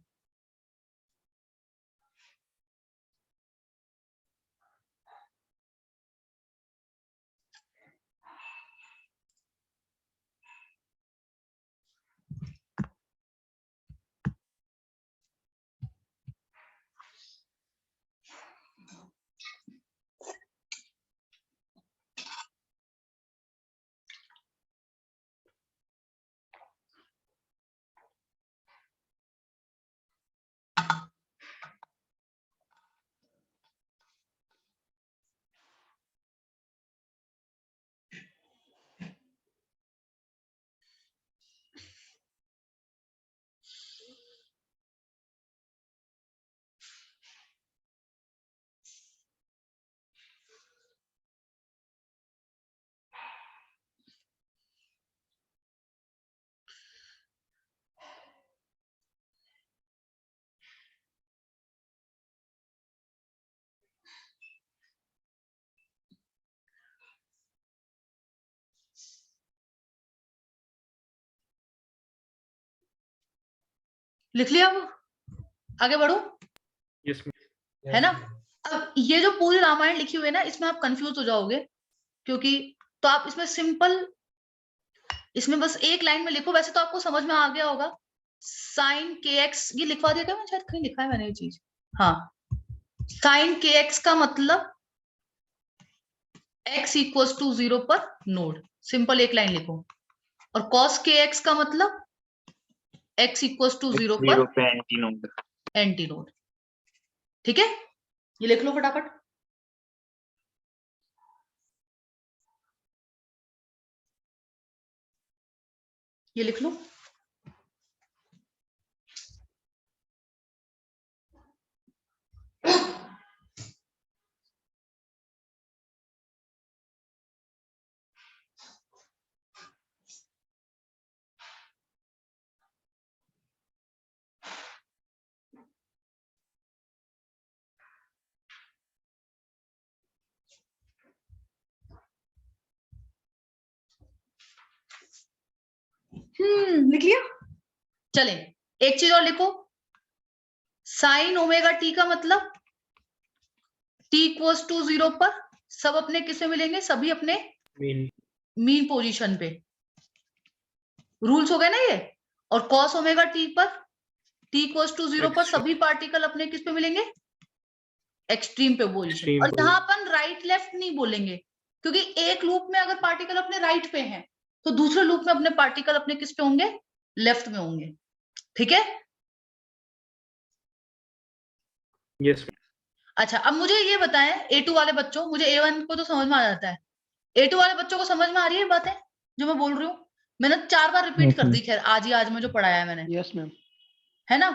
लिख लिया, अब आगे बढ़ो, यस मैम। है ना। अब ये जो पूरी रामायण लिखी हुई है ना, इसमें आप कंफ्यूज हो जाओगे, क्योंकि तो आप इसमें सिंपल, इसमें बस एक लाइन में लिखो, वैसे तो आपको समझ में आ गया होगा। साइन के एक्स, ये लिखवा दिया क्या मैं, शायद कहीं लिखा है मैंने ये चीज, हाँ, साइन के एक्स का मतलब x इक्वल टू 0 पर नोड, सिंपल एक लाइन लिखो। और cos के एक्स का मतलब x इक्वल टू 0 पर 0 पे एंटी नोड। एंटी नोड, ठीक है, ये लिख लो फटाफट। ये लिख लो, लिख लिया। चले एक चीज और लिखो, साइन ओमेगा टी का मतलब t इक्वल्स टू 0 पर सब अपने किस में मिलेंगे, सभी अपने मीन मीन पोजीशन पे। रूल्स हो गए ना ये। और कॉस ओमेगा टी पर t इक्वल्स टू 0 पर Extreme. सभी पार्टिकल अपने किस पे मिलेंगे, एक्सट्रीम पे पोजीशन। Extreme और यहाँ अपन राइट लेफ्ट नहीं बोलेंगे, क्योंकि एक लूप में अगर पार्टिकल अपने राइट पे हैं तो दूसरे लूप में अपने पार्टिकल अपने किस पे होंगे, लेफ्ट में होंगे। ठीक है। यस अच्छा अब मुझे ये बताएं A2 वाले बच्चों, मुझे A1 को तो समझ में आ जाता है, A2 वाले बच्चों को समझ में आ रही है बातें जो मैं बोल रही हूँ? मैंने 4 बार रिपीट कर दी, खैर आज में जो पढ़ाया है मैंने, यस मैम। है ना।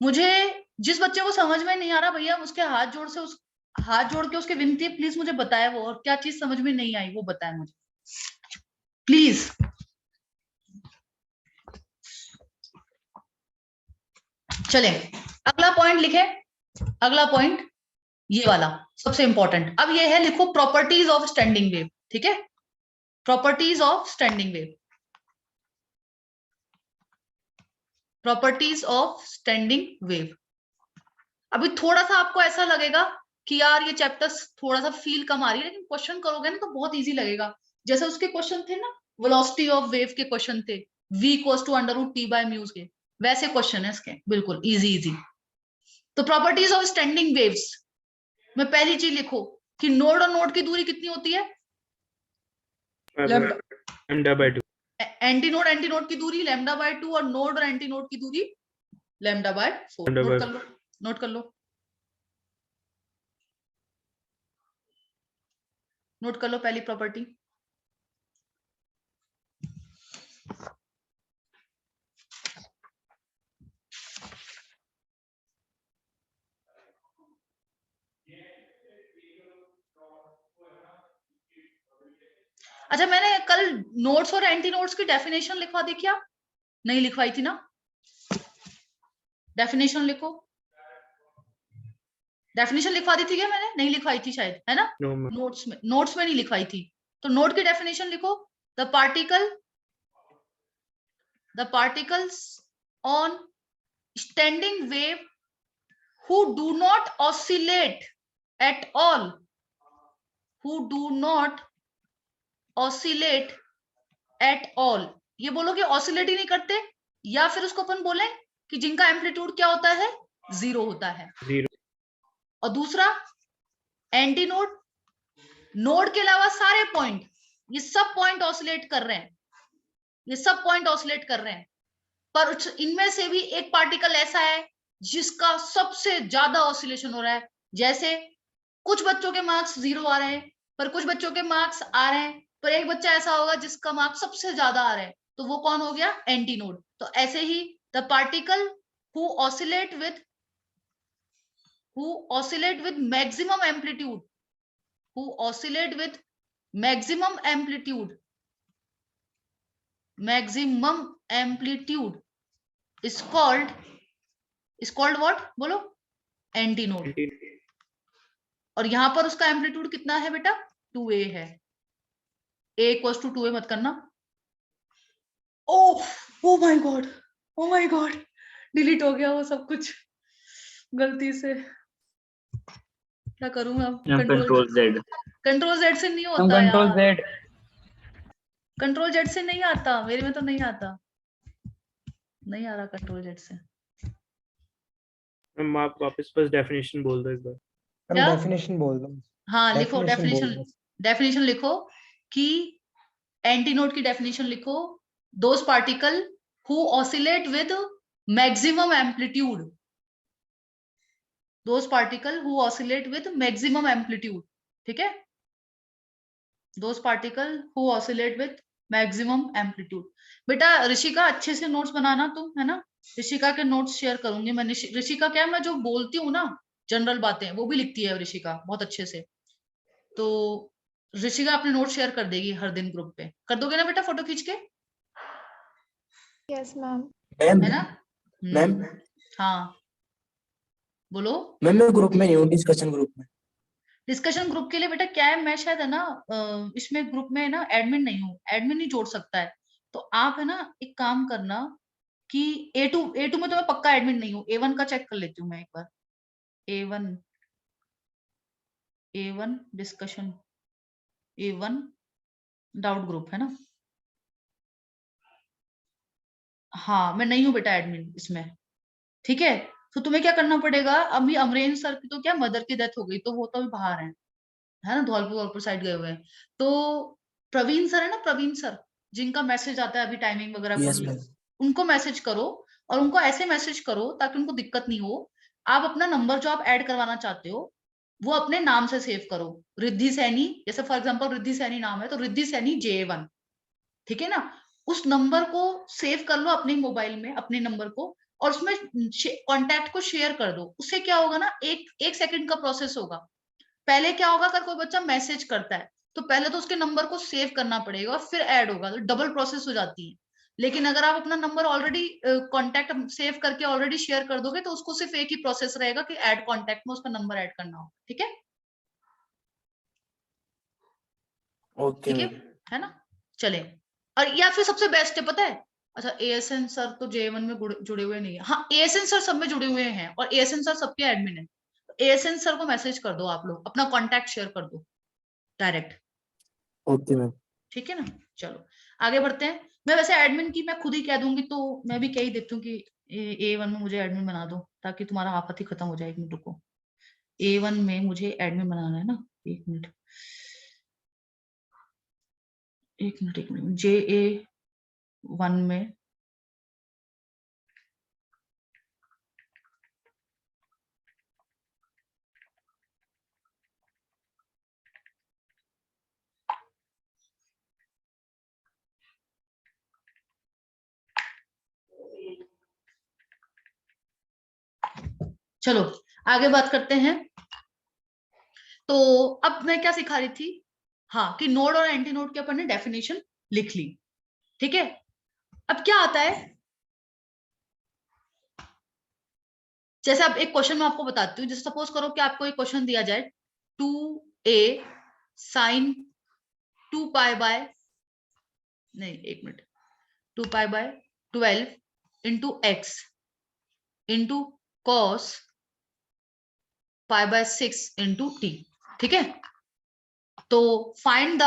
मुझे जिस बच्चे को समझ में नहीं आ रहा भैया उसके हाथ जोड़ के उसकी विनती है, प्लीज मुझे बताए वो, और क्या चीज समझ में नहीं आई वो बताए मुझे प्लीज। चले अगला पॉइंट लिखे, अगला पॉइंट ये वाला सबसे इंपॉर्टेंट। अब ये है, लिखो प्रॉपर्टीज ऑफ स्टैंडिंग वेव। ठीक है, properties of standing wave, properties of standing wave. अभी थोड़ा सा आपको ऐसा लगेगा कि यार ये चैप्टर थोड़ा सा फील कम आ रही है, लेकिन क्वेश्चन करोगे ना तो बहुत इजी लगेगा। जैसे उसके क्वेश्चन थे ना, वेलोसिटी ऑफ वेव के क्वेश्चन थे, v इक्वल्स टू √t/μ के, वैसे क्वेश्चन है इसके, बिल्कुल इजी इजी। तो प्रॉपर्टीज ऑफ स्टैंडिंग वेव्स में पहली चीज लिखो कि नोड और नोड की दूरी कितनी होती है, λ/2 एंटी नोड की दूरी λ/2 और नोड और एंटी नोड की दूरी λ/4। नोट कर लो, नोट कर लो पहली प्रॉपर्टी। अच्छा मैंने कल नोड्स और एंटी नोड्स की डेफिनेशन लिखवा दी क्या, नहीं लिखवाई थी ना? डेफिनेशन लिखो, डेफिनेशन लिखवा दी थी क्या मैंने, नहीं लिखवाई थी शायद, है ना? No, ma'am. नोट्स में नहीं लिखवाई थी। तो नोड की डेफिनेशन लिखो, the particles on standing wave who do not oscillate at all, who do not oscillate at all। ये बोलो कि ऑसिलेट ही नहीं करते, या फिर उसको अपन बोले कि जिनका एम्पलीट्यूड क्या होता है, 0 होता है। 0 और दूसरा एंटी नोड, नोड के अलावा सारे पॉइंट, ये सब पॉइंट ऑसिलेट कर रहे हैं, ये सब पॉइंट ऑसिलेट कर रहे हैं, पर इनमें से भी एक पार्टिकल ऐसा है जिसका सबसे ज्यादा ऑसिलेशन हो रहा है। जैसे कुछ बच्चों के मार्क्स 0 आ रहे हैं, पर कुछ बच्चों के मार्क्स आ रहे हैं, पर एक बच्चा ऐसा होगा जिसका मार्क्स सबसे ज्यादा आ रहा है, तो वो कौन हो गया, एंटी नोड। तो ऐसे ही the particle who oscillate with maximum amplitude, who oscillate with maximum amplitude is called what, बोलो, एंटीनोड। और यहां पर उसका एम्पलीट्यूड कितना है बेटा, 2a है। a इक्वल्स टू 2a मत करना। ओ माय गॉड, डिलीट हो गया वो सब कुछ गलती से। क्या करूं अब, कंट्रोल Z से नहीं होता यार, कंट्रोल Z से नहीं आता, मेरे में तो नहीं आता, नहीं आ रहा कंट्रोल Z से। मैम आप वापस बस डेफिनेशन बोल दो एक बार। हम क्या? डेफिनेशन बोल दो। हाँ लिखो Definition बोल डेफिनेशन लिखो कि एंटीनोड की डेफिनेशन लिखो, those particle who oscillate with maximum amplitude, those particle who oscillate with maximum amplitude. ठीक है, those particle who oscillate with maximum amplitude. बेटा ऋषिका अच्छे से नोट्स बनाना तुम, है ना? ऋषिका के नोट्स शेयर करूंगी मैं। ऋषिका क्या, मैं जो बोलती हूँ ना जनरल बातें वो भी लिखती है ऋषिका बहुत अच्छे से, तो ऋषिका अपने नोट शेयर कर देगी हर दिन ग्रुप पे। कर दोगे ना बेटा फोटो खींच के? Yes ma'am. है ना? मैम हाँ बोलो। मैम मैं ग्रुप में नहीं हूँ, डिस्कशन ग्रुप में। डिस्कशन ग्रुप के लिए बेटा क्या है, मैं शायद है ना इसमें ग्रुप में ना एडमिन नहीं हूँ, एडमिन नहीं जोड़ सकता है, तो आप है ना एक काम करना कि A2 में तो मैं पक्का एडमिन नहीं हूँ, A1 का चेक कर लेती हूँ मैं एक बार। A1 discussion, A1 doubt group है ना। हाँ मैं नहीं हूँ बेटा एडमिन इसमें, ठीक है। तो तुम्हें क्या करना पड़ेगा, अभी अमरेंद्र सर की तो क्या मदर की डेथ हो गई, तो वो तो अभी बाहर है ना, धौलपुर साइड गए हुए हैं। तो प्रवीण सर है ना, प्रवीण सर जिनका मैसेज आता है अभी टाइमिंग वगैरह यस पूरी, मैम। उनको मैसेज करो। और उनको ऐसे मैसेज करो ताकि उनको दिक्कत नहीं हो। आप अपना नंबर जो आप ऐड करवाना चाहते हो वो अपने नाम से सेव करो, रिद्धि सैनी, जैसे फॉर एग्जांपल रिद्धि सैनी नाम है तो रिद्धि सैनी J1, ठीक है ना। उस नंबर को सेव कर लो अपने मोबाइल में, अपने नंबर को, और उसमें कॉन्टैक्ट को शेयर कर दो। उससे क्या होगा ना, एक सेकंड का प्रोसेस होगा। पहले क्या होगा, अगर कोई बच्चा मैसेज करता है तो पहले तो उसके नंबर को सेव करना पड़ेगा और फिर ऐड होगा, तो डबल प्रोसेस हो जाती है। लेकिन अगर आप अपना नंबर ऑलरेडी कॉन्टैक्ट सेव करके ऑलरेडी शेयर कर दोगे तो उसको सिर्फ एक ही प्रोसेस रहेगा कि ऐड कॉन्टैक्ट में उसका नंबर ऐड करना हो, ठीक है। ओके ठीक मैम। है ना। चले, और या फिर सबसे बेस्ट है पता है, अच्छा ASN सर तो J1 में जुड़े हुए नहीं है। हाँ ASN सर सब में जुड़े हुए हैं और ASN सर सबके एडमिन है। ASN सर को मैसेज कर दो, आप लोग अपना कॉन्टैक्ट शेयर कर दो डायरेक्ट, ओके मैम। ठीक है ना। चलो आगे बढ़ते हैं। मैं वैसे एडमिन की मैं खुद ही कह दूंगी, तो मैं भी कह ही देती हूँ कि A1 में मुझे एडमिन बना दो ताकि तुम्हारा आफत ही खत्म हो जाए। एक मिनट रुको, A1 में मुझे एडमिन बनाना है ना, एक मिनट JA1 में चलो आगे बात करते हैं। तो अब मैं क्या सिखा रही थी, हाँ कि नोड और एंटी नोड के अपन ने डेफिनेशन लिख ली, ठीक है। अब क्या आता है, जैसे अब एक क्वेश्चन मैं आपको बताती हूँ। जैसे सपोज करो कि आपको एक क्वेश्चन दिया जाए 2a साइन 2 पाई बाय, नहीं एक minute, 2 pi bye 12 into x into cos pi by 6 into t, ठीक है। तो find the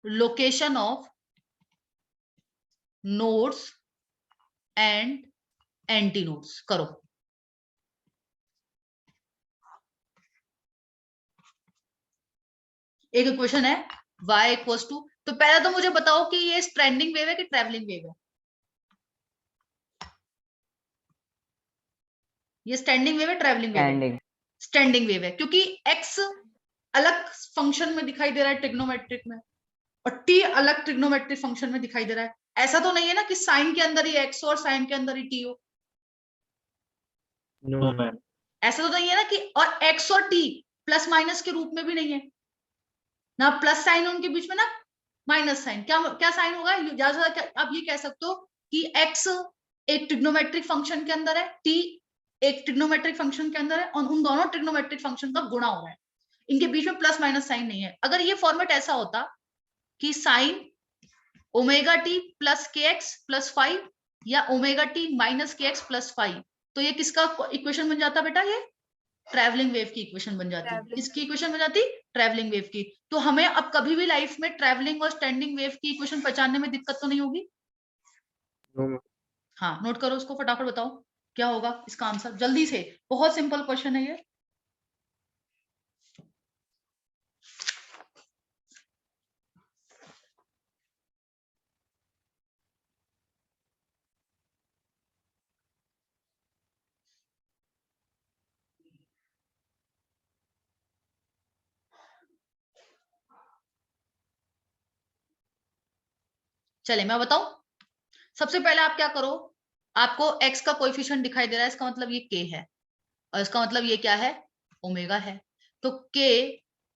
location of nodes and anti nodes करो। एक क्वेश्चन है y इक्वल्स टू, तो पहले तो मुझे बताओ कि ये स्टैंडिंग वेव है कि ट्रैवलिंग वेव है। ये स्टैंडिंग वेव है ट्रैवलिंग वेव है? स्टैंडिंग। स्टैंडिंग वेव है, क्योंकि x अलग फंक्शन में दिखाई दे रहा है ट्रिग्नोमेट्रिक में, और t अलग ट्रिग्नोमेट्रिक फंक्शन में दिखाई दे रहा है। ऐसा तो नहीं है ना कि साइन के अंदर ही x और साइन के अंदर ही t हो। No, no ma'am. मैम। ऐसा तो नहीं है ना कि और x और t प्लस माइनस के रूप में भी नहीं है ना, प्लस साइन उनके बीच में ना माइनस साइन। क्या क्या साइन होगा, ज्यादा आप ये कह सकते हो कि x एक ट्रिग्नोमेट्रिक फंक्शन के अंदर है, t एक ट्रिग्नोमेट्रिक फंक्शन के अंदर है, और उन दोनों ट्रिग्नोमेट्रिक फंक्शन का गुणा हो रहा है। इनके बीच में प्लस माइनस साइन नहीं है। अगर ये फॉर्मेट ऐसा होता कि साइन ओमेगा टी प्लस के एक्स प्लस 5 या ओमेगा टी माइनस के एक्स प्लस 5, तो ये किसका इक्वेशन बन जाता बेटा, ये ट्रैवलिंग वेव की इक्वेशन बन जाती। किसकी इक्वेशन बन जाती, ट्रैवलिंग वेव की। तो हमें अब कभी भी लाइफ में ट्रैवलिंग और स्टैंडिंग वेव की इक्वेशन पहचानने में दिक्कत तो नहीं होगी। No, ma'am. हाँ नोट करो उसको, फटाफट बताओ क्या होगा इसका आंसर जल्दी से, बहुत सिंपल क्वेश्चन है ये। चले मैं बताऊं, सबसे पहले आप क्या करो, आपको x का कोएफिशिएंट दिखाई दे रहा है, इसका मतलब ये k है, और इसका मतलब ये क्या है, ओमेगा है। तो k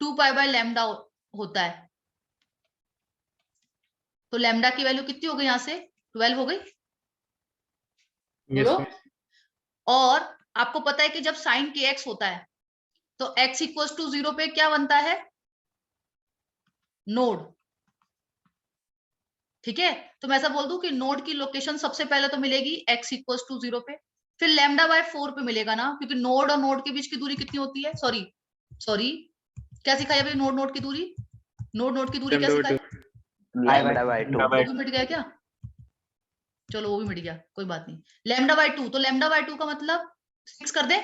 2 पाई बाय लैम्डा होता है। तो लैम्डा की वैल्यू कितनी हो गई, यहां से 12 हो गई, Yes, बोलो। ma'am. और आपको पता है कि जब साइन के एक्स होता है तो x इक्वल्स टू 0 पे क्या बनता है, नोड, ठीक है, तो मैं ऐसा बोल दूं कि नोड की लोकेशन सबसे पहले तो मिलेगी x इक्वल टू 0 पे, फिर लैम्डा बाय 4 पे मिलेगा ना, क्योंकि नोड और नोड के बीच की दूरी कितनी होती है, सॉरी सॉरी क्या सिखाई अभी, नोड नोड की दूरी, नोड की दूरी क्या Lambda by सिखाई, लैम्डा बाय 2 वो भी मिट गया क्या, चलो वो भी मिट गया, कोई बात नहीं। लैम्डा बाय 2, तो लैम्डा बाय 2 का मतलब 6 कर दे,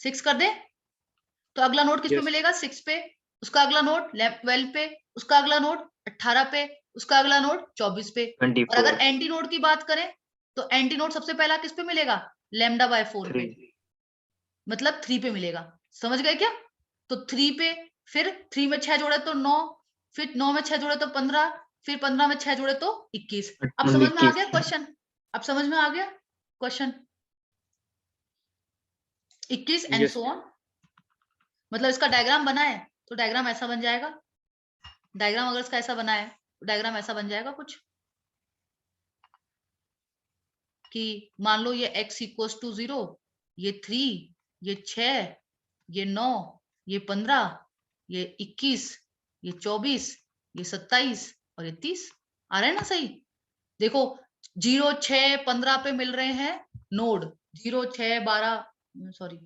6 कर दे, तो अगला नोड किस पे Yes. मिलेगा, 6 पे, उसका अगला नोड 12 पे, उसका अगला नोड 18 पे, उसका अगला नोड 24 पे। और 24 अगर एंटी नोड की बात करें तो एंटी नोड सबसे पहला किस पे मिलेगा, लैम्डा बाय 4 पे, 3 मतलब 3 पे मिलेगा, समझ गए क्या, तो 3 पे, फिर 3 में 6 जोड़े तो 9, फिर 9 में 6 जोड़े तो 15, फिर 15 में 6 जोड़े तो 21। अब समझ में आ गया क्वेश्चन, अब समझ में आ गया question, 21 and Yes. So on. मतलब इसका डायग्राम बना है तो डायग्राम ऐसा बन जाएगा, डायग्राम अगर इसका ऐसा बना है तो डायग्राम ऐसा बन जाएगा कुछ, कि मान लो ये x इक्वल टू 0, ये 3, ये 6, ये 9, ये 15, ये 21, ये 24, ये 27 और ये 30, आ रहा है ना सही। देखो 0 6 15 पे मिल रहे हैं नोड, 0 6 12, सॉरी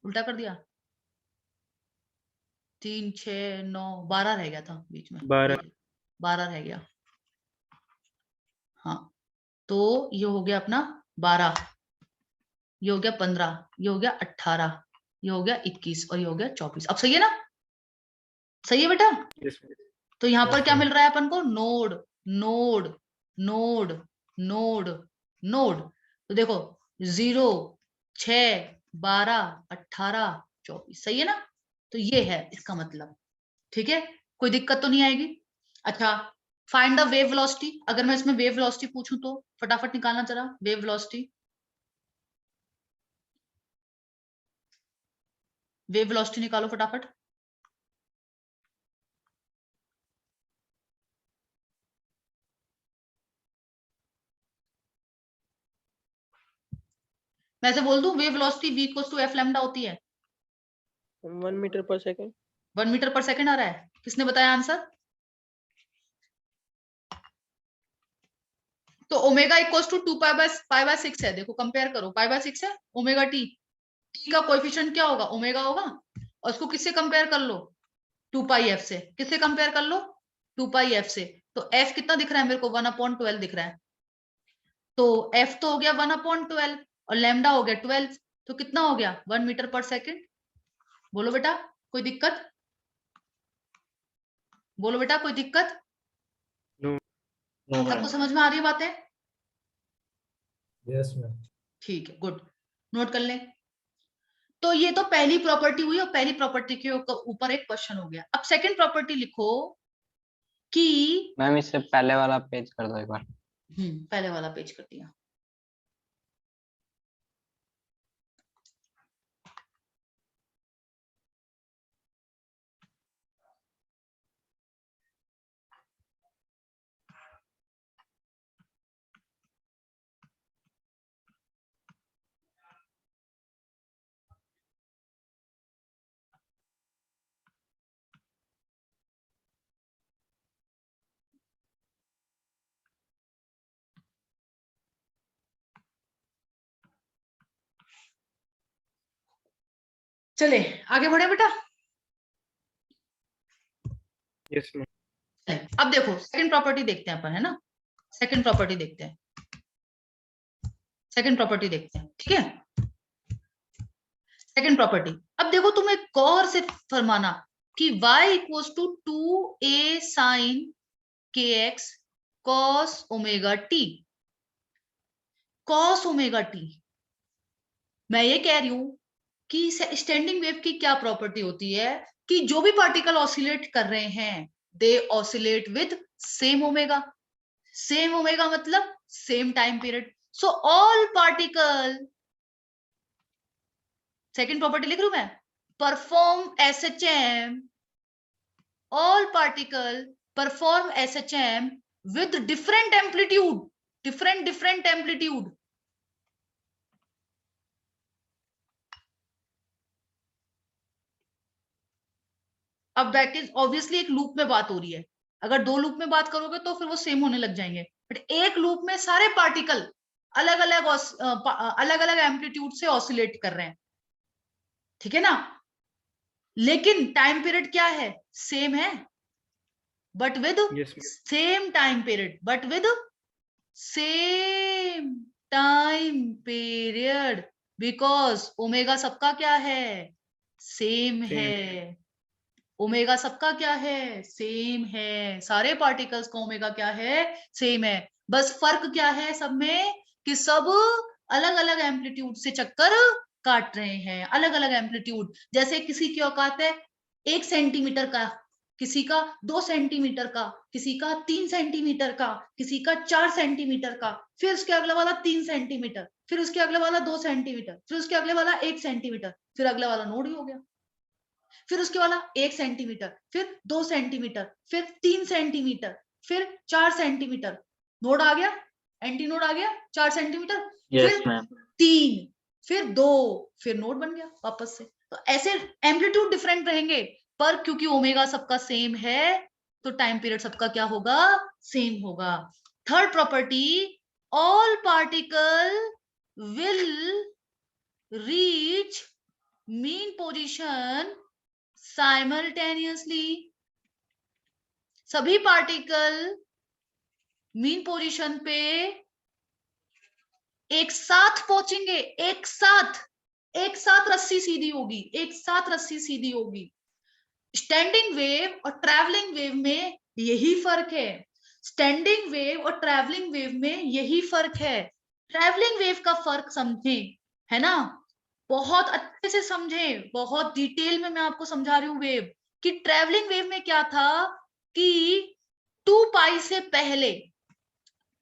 उल्टा कर दिया, 3 6 9 12 रह गया था बीच में, 12 12 रह गया, हाँ, तो ये हो गया अपना 12, ये हो गया 15, ये हो गया 18, ये हो गया 21 और ये हो गया 24। अब सही है ना, सही है बेटा। Yes. तो यहाँ पर Yes, क्या ma'am. मिल रहा है अपन को, node node node node node, तो देखो 0 6 12 18 24, सही है ना, तो ये है इसका मतलब, ठीक है, कोई दिक्कत तो नहीं आएगी। अच्छा, फाइंड द वेव वेलोसिटी, अगर मैं इसमें वेव वेलोसिटी पूछूं तो फटाफट निकालना चला, वेव वेलोसिटी, वेव वेलोसिटी निकालो फटाफट। मैं ऐसे बोल दूं wave velocity v equals to F lambda होती है, 1 metre per second. 1 metre per second आ रहा है, किसने बताया आंसर, तो omega equals to 2 pi by 6 है, देखो कंपेयर करो, पाई बाय 6 है ओमेगा टी, टी का कोएफिशिएंट क्या होगा, ओमेगा होगा, और उसको किससे कंपेयर कर लो, 2 पाई एफ से, किससे कंपेयर कर लो, 2 पाई एफ से, तो एफ कितना दिख रहा है मेरे को, 1/12 दिख रहा है, तो एफ तो हो गया 1/12 और लैम्डा हो गया 12, तो कितना हो गया 1 मीटर पर सेकंड। बोलो बेटा कोई दिक्कत, बोलो बेटा कोई दिक्कत, No. नो सबको मैम समझ में आ रही है बातें, Yes, ma'am. ठीक है गुड, नोट कर लें। तो ये तो पहली प्रॉपर्टी हुई और पहली प्रॉपर्टी के ऊपर एक क्वेश्चन हो गया। अब सेकंड प्रॉपर्टी लिखो कि मैम इससे पहले वाला पेज कर दो एक बार। पहले वाला पेज कर दिया, चले आगे बढ़े बेटा। Yes, ma'am. अब देखो सेकंड प्रॉपर्टी देखते हैं अपन, है ना, सेकंड प्रॉपर्टी देखते हैं, सेकंड प्रॉपर्टी देखते हैं, ठीक है, सेकंड प्रॉपर्टी। अब देखो तुम्हें गौर से फरमाना कि y equals to 2a sine kx cos omega t, cos omega t, मैं ये कह रही हूं कि स्टैंडिंग वेव की क्या प्रॉपर्टी होती है, कि जो भी पार्टिकल ऑसिलेट कर रहे हैं they oscillate with same omega, same omega मतलब same time period, so all particle, second property लिख रही हूं मैं, perform SHM, all particle perform SHM with different amplitude, different amplitude, अब दैट इज ऑब्वियसली एक लूप में बात हो रही है, अगर 2 लूप में बात करोगे तो फिर वो सेम होने लग जाएंगे, बट एक लूप में सारे पार्टिकल अलग अलग एम्पलीट्यूड से ऑसिलेट कर रहे हैं, ठीक है ना। लेकिन टाइम पीरियड क्या है, सेम है, but with Yes, ma'am. Same time period, but with same time period, because omega सबका क्या है, सेम Same. है। ओमेगा सबका क्या है, सेम है। सारे पार्टिकल्स का ओमेगा क्या है, सेम है। बस फर्क क्या है सब में, कि सब अलग अलग एम्पलीट्यूड से चक्कर काट रहे हैं, अलग अलग एम्पलीट्यूड। जैसे किसी की औकात है 1 सेंटीमीटर का, किसी का 2 सेंटीमीटर का, किसी का 3 सेंटीमीटर का, किसी का 4 सेंटीमीटर का, फिर उसके अगले वाला 3 सेंटीमीटर, फिर उसके अगले वाला 2 सेंटीमीटर, फिर उसके अगले वाला 1 सेंटीमीटर, फिर अगले वाला नोड ही हो गया। फिर उसके वाला 1 सेंटीमीटर, फिर 2 सेंटीमीटर, फिर 3 सेंटीमीटर, फिर 4 सेंटीमीटर, नोड आ गया, एंटी नोड आ गया 4 सेंटीमीटर, यस फिर मैम 3, फिर 2, फिर नोड बन गया वापस से। तो ऐसे एम्पलीट्यूड डिफरेंट रहेंगे, पर क्योंकि ओमेगा सबका सेम है तो टाइम पीरियड सबका क्या होगा, सेम होगा। Third property, all particle will reach mean position simultaneously. सभी पार्टिकल मीन पोजीशन पे एक साथ पहुंचेंगे, एक साथ रस्सी सीधी होगी, एक साथ रस्सी सीधी होगी। स्टैंडिंग वेव और ट्रैवलिंग वेव में यही फर्क है, स्टैंडिंग वेव और ट्रैवलिंग वेव में यही फर्क है। ट्रैवलिंग वेव का फर्क समझे, है ना, बहुत अच्छे से समझे, बहुत डिटेल में मैं आपको समझा रही हूँ वेव, कि ट्रैवलिंग वेव में क्या था कि 2 पाई से पहले,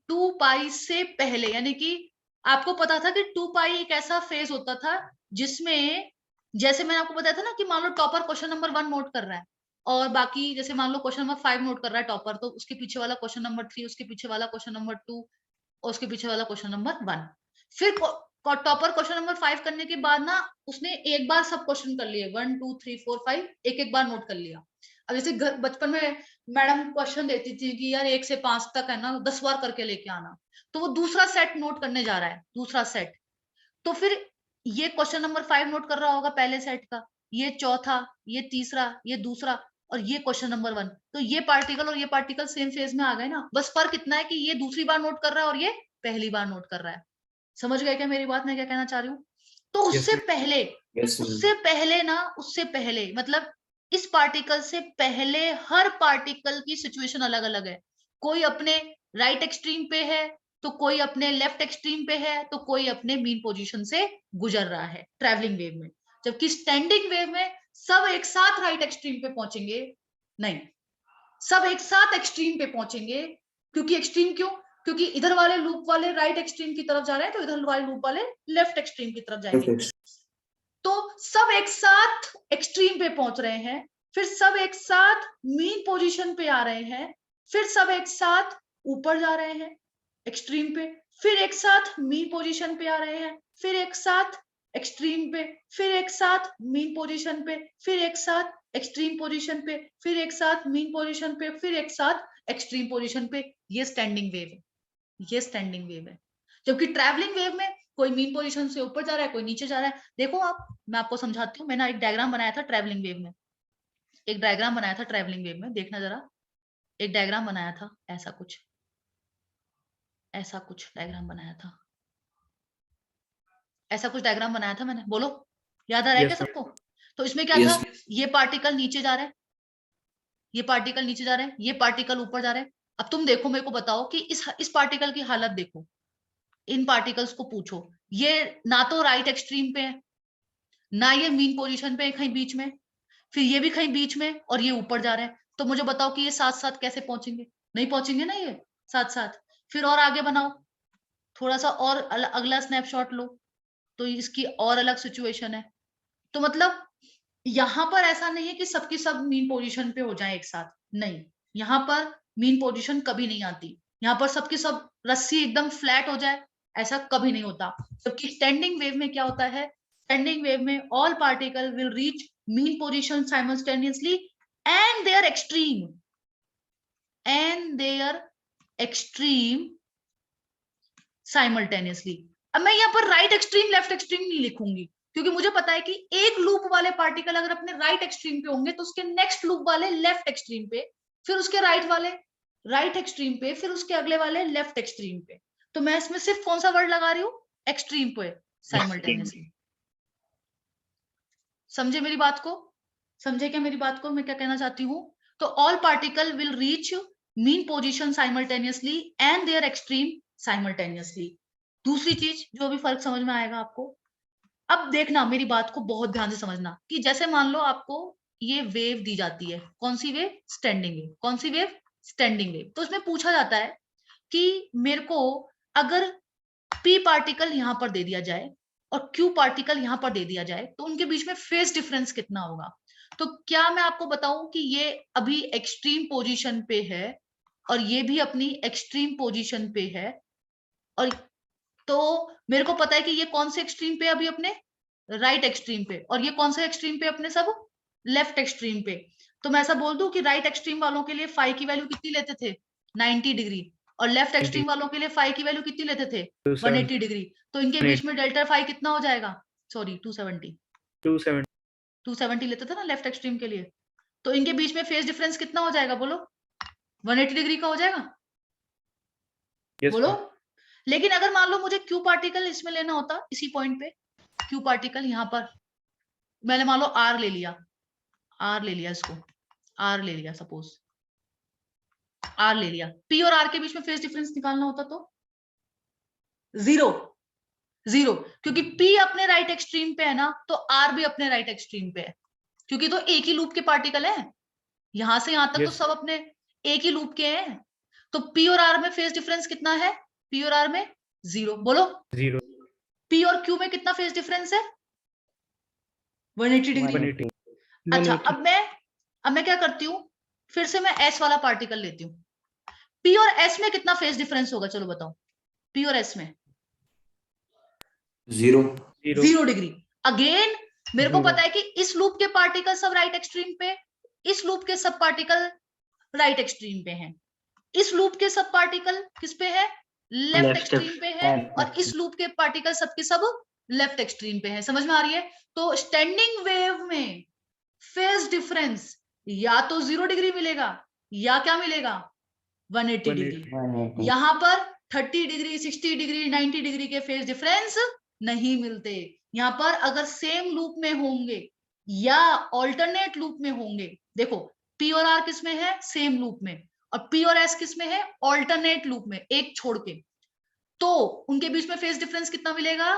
2 पाई से पहले, यानी कि आपको पता था कि 2 पाई एक ऐसा फेज होता था जिसमें, जैसे मैंने आपको बताया था ना कि मान लो टॉपर क्वेश्चन नंबर 1 नोट कर रहा है और बाकी जैसे मान लो क्वेश्चन नंबर 5 नोट कर रहा है टॉपर, तो उसके पीछे वाला क्वेश्चन नंबर 3, उसके पीछे वाला क्वेश्चन नंबर 2 और उसके पीछे वाला क्वेश्चन नंबर 1। फिर टॉपर क्वेश्चन नंबर 5 करने के बाद ना उसने एक बार सब क्वेश्चन कर लिए, 1 2 3 4 5 एक एक बार नोट कर लिया। अब जैसे बचपन में मैडम क्वेश्चन देती थी कि यार 1 से 5 तक है ना 10 बार करके लेके आना, तो वो दूसरा सेट नोट करने जा रहा है, दूसरा सेट। तो फिर ये क्वेश्चन नंबर 5 नोट कर रहा होगा पहले सेट का, ये चौथा, ये तीसरा, ये दूसरा, और ये क्वेश्चन नंबर 1। तो ये पार्टिकल और ये पार्टिकल सेम फेज में आ गए ना, बस फर्क इतना है कि ये दूसरी बार नोट कर रहा है और ये पहली बार नोट कर रहा है। समझ गए क्या मेरी बात, मैं क्या कहना चाह रही हूँ। तो उससे Yes, पहले, उससे पहले ना, उससे पहले मतलब इस पार्टिकल से पहले हर पार्टिकल की सिचुएशन अलग अलग है। कोई अपने राइट एक्सट्रीम पे है, तो कोई अपने लेफ्ट एक्सट्रीम पे है, तो कोई अपने मीन पोजीशन से गुजर रहा है ट्रैवलिंग वेव में। जबकि स्टैंडिंग वेव में सब एक साथ राइट एक्सट्रीम पे पहुंचेंगे, नहीं, सब एक साथ एक्सट्रीम पे पहुंचेंगे। क्योंकि एक्सट्रीम क्यों, क्योंकि इधर वाले लूप वाले राइट एक्सट्रीम की तरफ जा रहे हैं, तो इधर वाले लूप वाले लेफ्ट एक्सट्रीम की तरफ जाएंगे। तो सब एक साथ एक्सट्रीम पे पहुंच रहे हैं, फिर सब एक साथ मीन पोजीशन पे आ रहे हैं, फिर सब एक साथ ऊपर जा रहे हैं एक्सट्रीम पे, फिर एक साथ मीन पोजीशन पे आ रहे हैं, फिर एक साथ एक्सट्रीम पे, फिर एक साथ मीन पोजीशन पे, फिर एक साथ एक्सट्रीम पोजीशन पे, फिर एक साथ मीन पोजीशन पे, फिर एक साथ एक्सट्रीम पोजीशन पे। ये स्टैंडिंग वेव है, ये स्टैंडिंग वेव है। जबकि ट्रैवलिंग वेव में कोई मीन पोजीशन से ऊपर जा रहा है, कोई नीचे जा रहा है। देखो आप, मैं आपको समझाती हूँ। मैंने एक डायग्राम बनाया था ट्रैवलिंग वेव में, एक डायग्राम बनाया था ट्रैवलिंग वेव में, देखना जरा। एक डायग्राम बनाया था, ऐसा कुछ, ऐसा कुछ डायग्राम बनाया था, ऐसा कुछ डायग्राम बनाया था मैंने, बोलो याद आ रहा है क्या Yes, ma'am. सबको। तो इसमें क्या था, ये पार्टिकल नीचे जा रहे हैं, ये पार्टिकल नीचे जा रहे हैं, ये पार्टिकल ऊपर जा रहे हैं। अब तुम देखो, मेरे को बताओ कि इस पार्टिकल की हालत देखो, इन पार्टिकल्स को पूछो, ये ना तो राइट एक्सट्रीम पे है, ना ये मीन पोजीशन पे है कहीं बीच में, फिर ये भी कहीं बीच में, और ये ऊपर जा रहे हैं। तो मुझे बताओ कि ये साथ साथ कैसे पहुंचेंगे, नहीं पहुंचेंगे ना ये साथ साथ। फिर और आगे बनाओ, थोड़ा सा और अगला स्नैपशॉट लो, तो इसकी और अलग सिचुएशन है। तो मतलब यहाँ पर ऐसा नहीं है कि सबकी सब मीन पोजीशन पे हो जाए एक साथ, नहीं, यहाँ पर मीन पोजीशन कभी नहीं आती, यहाँ पर सबकी सब रस्सी एकदम फ्लैट हो जाए, ऐसा कभी नहीं होता। जबकि स्टैंडिंग वेव में क्या होता है, स्टैंडिंग वेव में all particle will reach mean position simultaneously and their extreme, and their extreme simultaneously. अब मैं यहाँ पर राइट एक्सट्रीम लेफ्ट एक्सट्रीम नहीं लिखूंगी, क्योंकि मुझे पता है कि एक लूप वाले पार्टिकल अगर अपने राइट एक्सट्रीम पे होंगे तो उसके नेक्स्ट लूप वाले लेफ्ट एक्सट्रीम पे, फिर उसके राइट वाले राइट एक्सट्रीम पे, फिर उसके अगले वाले लेफ्ट एक्सट्रीम पे। तो मैं इसमें सिर्फ कौन सा वर्ड लगा रही हूँ? एक्सट्रीम पे साइमल्टेनियसली। समझे मेरी बात को? समझे क्या मेरी बात को? मैं क्या कहना चाहती हूँ? तो all particle will reach mean position simultaneously and their extreme simultaneously. दूसरी चीज जो अभी फर्क समझ में आएगा आपको, अब देखना मेरी बात को बहुत ध्यान से समझना, कि जैसे मान लो आपको ये वेव दी जाती है, कौन सी वेव? Standing wave. कौन सी वेव? Standing wave. तो इसमें पूछा जाता है कि मेरे को अगर P पार्टिकल यहां पर दे दिया जाए और Q पार्टिकल यहां पर दे दिया जाए, तो उनके बीच में फेज डिफरेंस कितना होगा? तो क्या मैं आपको बताऊं कि ये अभी एक्सट्रीम पोजीशन पे है और ये भी अपनी एक्सट्रीम पोजीशन पे है, और तो मेरे को पता है कि ये कौन से एक्सट्रीम पे अभी अपने राइट एक्सट्रीम पे, और ये कौन से एक्सट्रीम पे अपने सब लेफ्ट एक्सट्रीम पे। तो मैं ऐसा बोल दूं कि राइट एक्सट्रीम वालों के लिए फाई की वैल्यू कितनी लेते थे? 90 डिग्री, और लेफ्ट एक्सट्रीम वालों के लिए फाई की वैल्यू कितनी लेते थे? 180 डिग्री। तो इनके बीच में डेल्टा फाई कितना हो जाएगा? सॉरी 270 लेते थे ना लेफ्ट एक्सट्रीम के लिए। तो इनके बीच में फेज डिफरेंस कितना हो जाएगा? बोलो 180 डिग्री का हो जाएगा? बोलो। लेकिन अगर मान लो मुझे क्यू पार्टिकल इसमें लेना होता, इसी पॉइंट पे क्यू पार्टिकल यहां पर, मैंने मान लो आर ले लिया, इसको आर ले लिया, सपोज आर ले लिया, पी और आर के बीच में फेज डिफरेंस निकालना होता तो जीरो, क्योंकि पी अपने राइट एक्सट्रीम पे है ना, तो आर भी अपने राइट एक्सट्रीम पे है, क्योंकि तो एक ही लूप के पार्टिकल है, यहां से यहां तक तो सब अपने एक ही लूप के हैं। तो पी और आर में फेज डिफरेंस कितना है? पी और आर में 0। बोलो 0। पी और क्यू में कितना फेज डिफरेंस है? 180 डिग्री। अच्छा, अब मैं क्या करती हूँ, फिर से मैं एस वाला पार्टिकल लेती हूँ। पी और एस में कितना फेज डिफरेंस होगा? चलो बताओ, पी और एस में 0 डिग्री। अगेन मेरे को पता है कि इस लूप के पार्टिकल सब राइट एक्सट्रीम पे, इस लूप के सब पार्टिकल राइट एक्सट्रीम पे हैं, इस लूप के सब पार्टिकल किस पे है? लेफ्ट एक्सट्रीम पे है, और इस लूप के पार्टिकल सबके सब लेफ्ट एक्सट्रीम पे है। समझ में आ रही है? तो स्टैंडिंग वेव में फेज डिफरेंस या तो 0 डिग्री मिलेगा या क्या मिलेगा? 180 डिग्री। यहां पर 30 डिग्री, 60 डिग्री, 90 डिग्री के फेज डिफरेंस नहीं मिलते। यहां पर अगर सेम लूप में होंगे या ऑल्टरनेट लूप में होंगे, देखो पी और आर किस में है? सेम लूप में, और पी और एस किस में है? ऑल्टरनेट लूप में, एक छोड़ के। तो उनके बीच में फेज डिफरेंस कितना मिलेगा?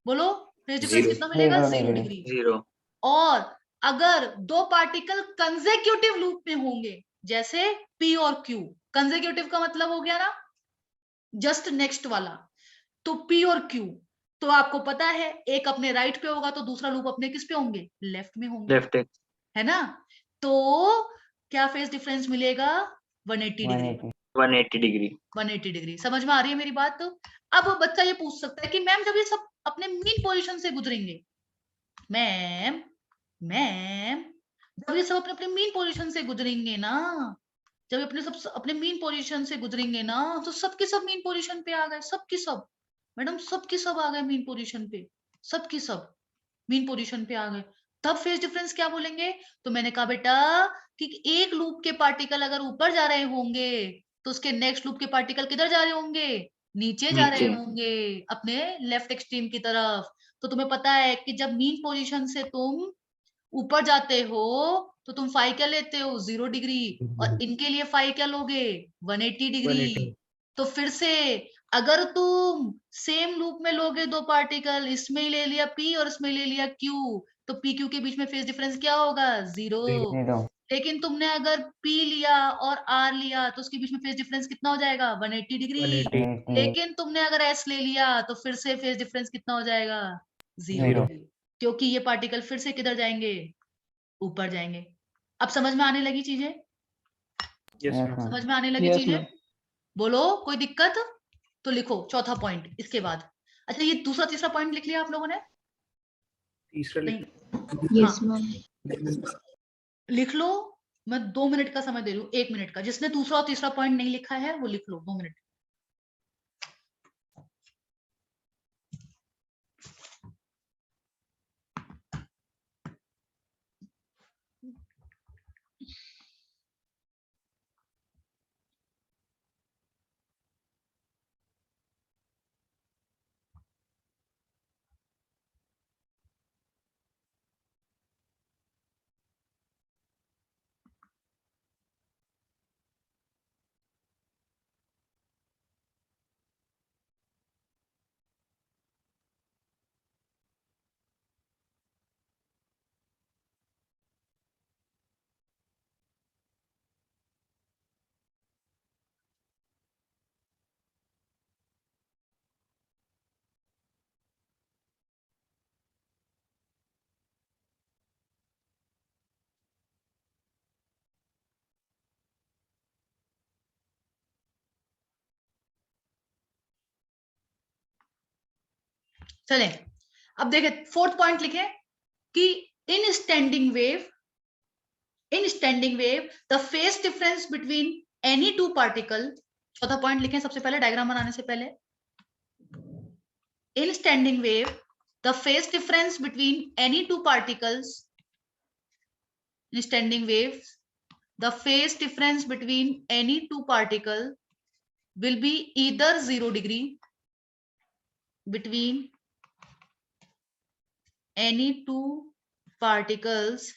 बोलो फेज डिफरेंस कितना मिलेगा? 0 डिग्री। 0। और अगर दो पार्टिकल कंसेक्यूटिव लूप में होंगे, जैसे पी और क्यू, कंसेक्यूटिव का मतलब हो गया ना जस्ट नेक्स्ट वाला, तो पी और क्यू, तो आपको पता है एक अपने राइट पे होगा तो दूसरा लूप अपने किस पे होंगे? लेफ्ट में होंगे, लेफ्ट है ना? तो क्या फेज डिफरेंस मिलेगा? 180 डिग्री। 180 डिग्री। 180 डिग्री। समझ में आ रही है मेरी बात? तो अब बच्चा ये पूछ सकता है कि मैम जब ये सब अपने मीन पोजीशन से गुजरेंगे, मैम जब ये सब अपने अपने मीन पोजीशन से गुजरेंगे ना, जब अपने सब अपने मीन पोजीशन से गुजरेंगे ना, तो सबके सब मीन पोजीशन पे आ गए, सबके सब मैडम, सबके सब आ गए मीन पोजीशन पे, सबके सब मीन पोजीशन पे आ गए। तब फेज डिफरेंस क्या बोलेंगे? तो मैंने कहा बेटा कि एक लूप के पार्टिकल अगर ऊपर जा रहे होंगे तो उसके नेक्स्ट लूप के पार्टिकल किधर जा रहे होंगे? नीचे जा रहे होंगे, अपने लेफ्ट एक्सट्रीम की तरफ। तो तुम्हें पता है कि जब मीन पोजीशन से तुम ऊपर जाते हो तो तुम फाई क्या लेते हो? 0 डिग्री। और इनके लिए फाई क्या लोगे? 180 डिग्री। तो फिर से अगर तुम सेम लूप में लोगे दो पार्टिकल, इसमें ले लिया पी और इसमें ले लिया क्यू, तो पी क्यू के बीच में फेज डिफरेंस क्या होगा? 0। लेकिन तुमने अगर पी लिया और आर लिया तो उसके बीच में फेज डिफरेंस कितना हो जाएगा? 180 डिग्री। लेकिन तुमने अगर एस ले लिया तो फिर से फेज डिफरेंस कितना हो जाएगा? 0, क्योंकि ये पार्टिकल फिर से किधर जाएंगे? ऊपर जाएंगे। अब समझ में आने लगी चीजें? समझ में आने लगी चीजें? बोलो कोई दिक्कत? तो लिखो चौथा पॉइंट इसके बाद। अच्छा, ये दूसरा तीसरा पॉइंट लिख लिया आप लोगों ने? तीसरा नहीं, लिख हाँ, लिख लो मैं 2 मिनट का समय दे रही हूँ, 1 मिनट का। जिसने दूसरा और तीसरा पॉइंट नहीं लिखा है वो लिख लो, 2 मिनट। चलें, अब देखें, 4th पॉइंट लिखे कि इन standing wave the phase difference between any two particle. चौथा पॉइंट लिखें सबसे पहले डायग्राम बनाने से पहले। इन standing wave the phase difference between any two particles, in standing waves the phase difference between any two particle will be either 0 degree between any two particles.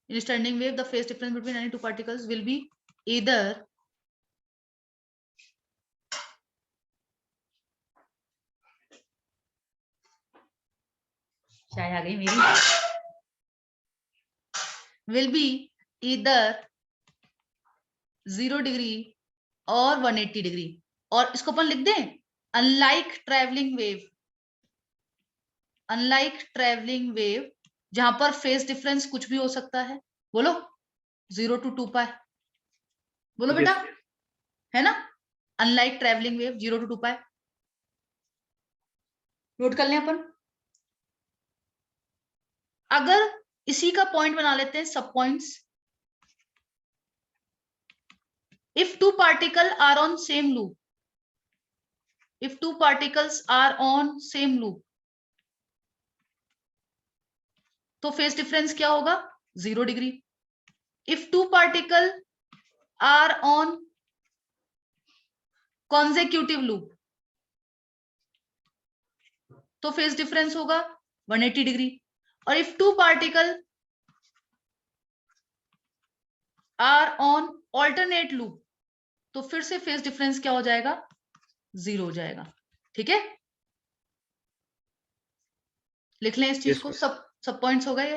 In standing wave the phase difference between any two particles will be either चाय आ गई मेरी, will be either 0 degree और 180 degree. और इसको अपन लिख दें unlike travelling wave, जहां पर फेज डिफरेंस कुछ भी हो सकता है। बोलो 0 to 2 पाई, बोलो बेटा, है ना? Unlike travelling wave 0 to 2 pi. Note कर लें अपन। अगर इसी का पॉइंट बना लेते हैं सब points. If two particle are on same loop, if two particles are on same loop, तो फेज डिफरेंस क्या होगा? 0 degree. If two particle are on consecutive loop, तो फेज डिफरेंस होगा 180 डिग्री। और if two particle are on alternate loop, तो फिर से phase difference क्या हो जाएगा? 0 हो जाएगा। ठीक है, लिख लें इस चीज को। सब पॉइंट्स हो गए,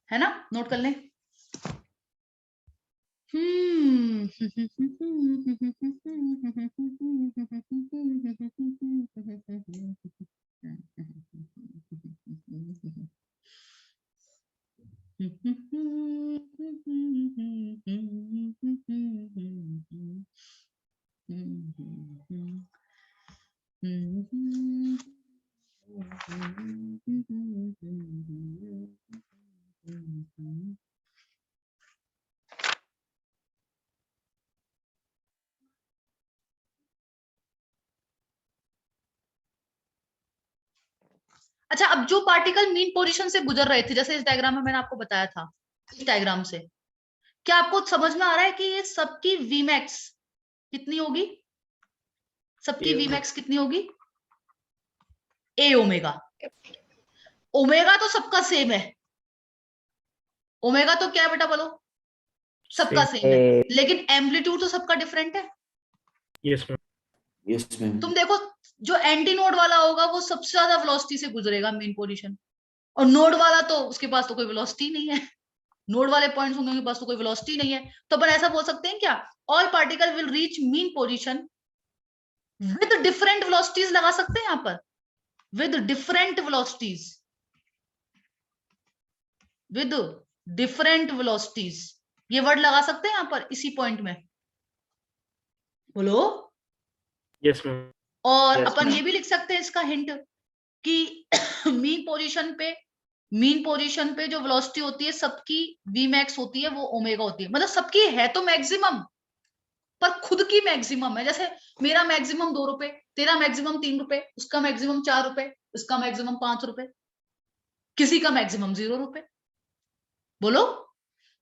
है ना? नोट कर लें। अच्छा, अब जो पार्टिकल मीन पोजीशन से गुजर रहे थे, जैसे इस डायग्राम में मैंने आपको बताया था, इस डायग्राम से, क्या आपको समझ में आ रहा है कि ये सबकी वीमैक्स कितनी होगी? सबकी वीमैक्स कितनी होगी? ए ओमेगा। ओमेगा तो सबका सेम है। ओमेगा तो क्या है बेटा, बोलो? सबका सेम है, लेकिन एम्पलीट्यूड तो सबका डिफरेंट है। Yes ma'am. Yes ma'am. तुम देखो, जो एंटी नोड वाला होगा वो सबसे ज्यादा वेलोसिटी से गुजरेगा मेन पोजीशन, और नोड वाला तो उसके पास तो कोई वेलोसिटी नहीं है। नोड वाले पॉइंट्स होंगे उनके पास तो कोई वेलोसिटी नहीं है। तो अपन ऐसा बोल सकते हैं क्या? All particle will reach mean position with different velocities, लगा सकते हैं यहां पर, with different velocities, with different velocities, ये वर्ड लगा सकते हैं यहां पर इसी पॉइंट में। बोलो यस मैम। और Yes, अपन ma'am. ये भी लिख सकते हैं इसका हिंट कि मीन पोजीशन पे मीन पोजीशन पे जो वेलोसिटी होती है सबकी वी मैक्स होती है, वो ओमेगा होती है, मतलब सबकी है तो मैक्सिमम, पर खुद की मैक्सिमम है। जैसे मेरा मैक्सिमम 2 रुपए, तेरा मैक्सिमम 3 रुपए, उसका मैक्सिमम 4 रुपए, उसका मैक्सिमम 5 रुपए, किसी का मैक्सिमम 0 रुपए। बोलो,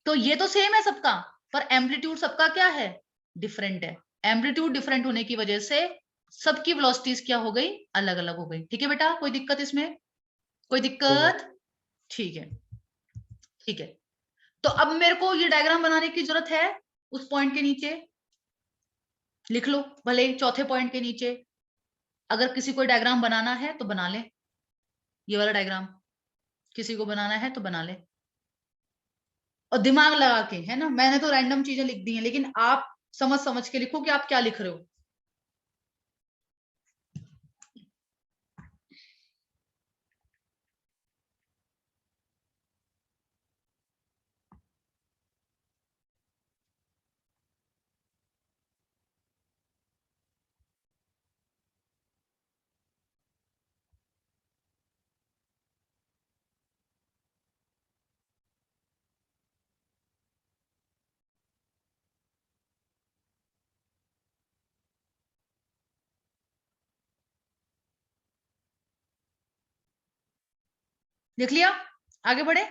तो ये तो सेम है सबका, पर एम्पलीट्यूड सबका क्या है, डिफरेंट है। एम्पलीट्यूड डिफरेंट होने की वजह से सबकी वेलोसिटीज क्या हो गई, अलग अलग हो गई। ठीक है बेटा, कोई दिक्कत इसमें, कोई दिक्कत? ठीक है, ठीक है। तो अब मेरे को ये डायग्राम बनाने की जरूरत है, उस पॉइंट के नीचे लिख लो, भले चौथे पॉइंट के नीचे। अगर किसी को डायग्राम बनाना है तो बना ले, ये वाला डायग्राम किसी को बनाना है तो बना ले, और दिमाग लगा के, है ना। मैंने तो रैंडम चीजें लिख दी हैं, लेकिन आप समझ समझ के लिखो कि आप क्या लिख रहे हो। लिख लिया, आगे बढ़े।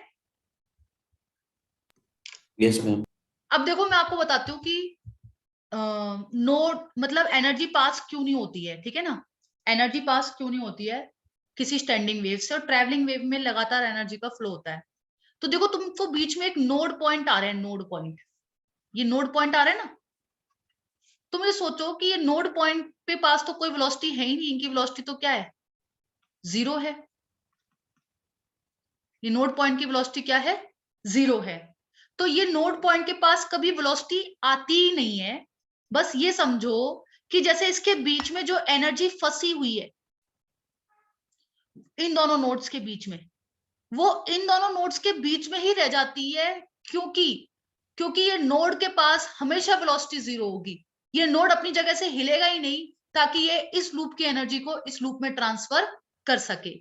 Yes ma'am. अब देखो मैं आपको बताती हूँ कि नोड मतलब एनर्जी पास क्यों नहीं होती है, ठीक है ना। एनर्जी पास क्यों नहीं होती है किसी स्टैंडिंग वेव से, और ट्रैवलिंग वेव में लगातार एनर्जी का फ्लो होता है। तो देखो तुमको बीच में एक नोड पॉइंट आ रहे हैं, नोड पॉइंट, ये नोड पॉइंट आ रहे हैं ना। तुम ये सोचो कि ये नोड पॉइंट पे पास तो कोई वेलोसिटी है ही नहीं, इनकी वेलोसिटी तो क्या है, 0 है। ये नोड पॉइंट की वेलोसिटी क्या है, 0 है। तो ये नोड पॉइंट के पास कभी वेलोसिटी आती ही नहीं है। बस ये समझो कि जैसे इसके बीच में जो एनर्जी फंसी हुई है इन दोनों नोड्स के बीच में, वो इन दोनों नोड्स के बीच में ही रह जाती है, क्योंकि ये नोड के पास हमेशा वेलोसिटी 0 होगी। ये नोड अपनी जगह से हिलेगा ही नहीं, ताकि ये इस लूप की एनर्जी को इस लूप में ट्रांसफर कर सके।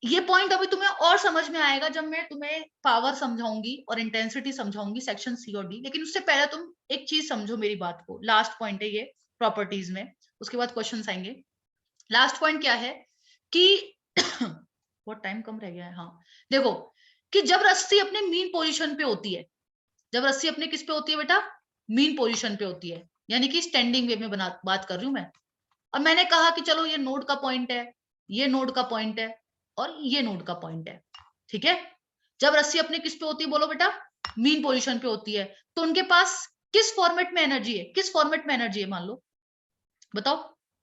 ये पॉइंट अभी तुम्हें और समझ में आएगा जब मैं तुम्हें पावर समझाऊंगी और इंटेंसिटी समझाऊंगी सेक्शन सी और डी। लेकिन उससे पहले तुम एक चीज समझो मेरी बात को। लास्ट पॉइंट है ये प्रॉपर्टीज में, उसके बाद क्वेश्चंस आएंगे। लास्ट पॉइंट क्या है कि बहुत टाइम कम रह गया है। हाँ देखो कि जब रस्सी अपने मीन पोजीशन पे होती है, जब रस्सी अपने किस पे होती है बेटा, मीन पोजीशन पे होती है, यानी कि स्टैंडिंग वेव में बात कर रही हूं मैं। और मैंने कहा कि चलो ये नोड का पॉइंट है, ये नोड का पॉइंट है, और ये नोड का पॉइंट है, ठीक है। जब रस्सी अपने किस पे होती है बोलो बेटा, मीन पोजीशन पे होती है, तो उनके पास किस फॉर्मेट में एनर्जी है, किस फॉर्मेट में एनर्जी है, मान लो बताओ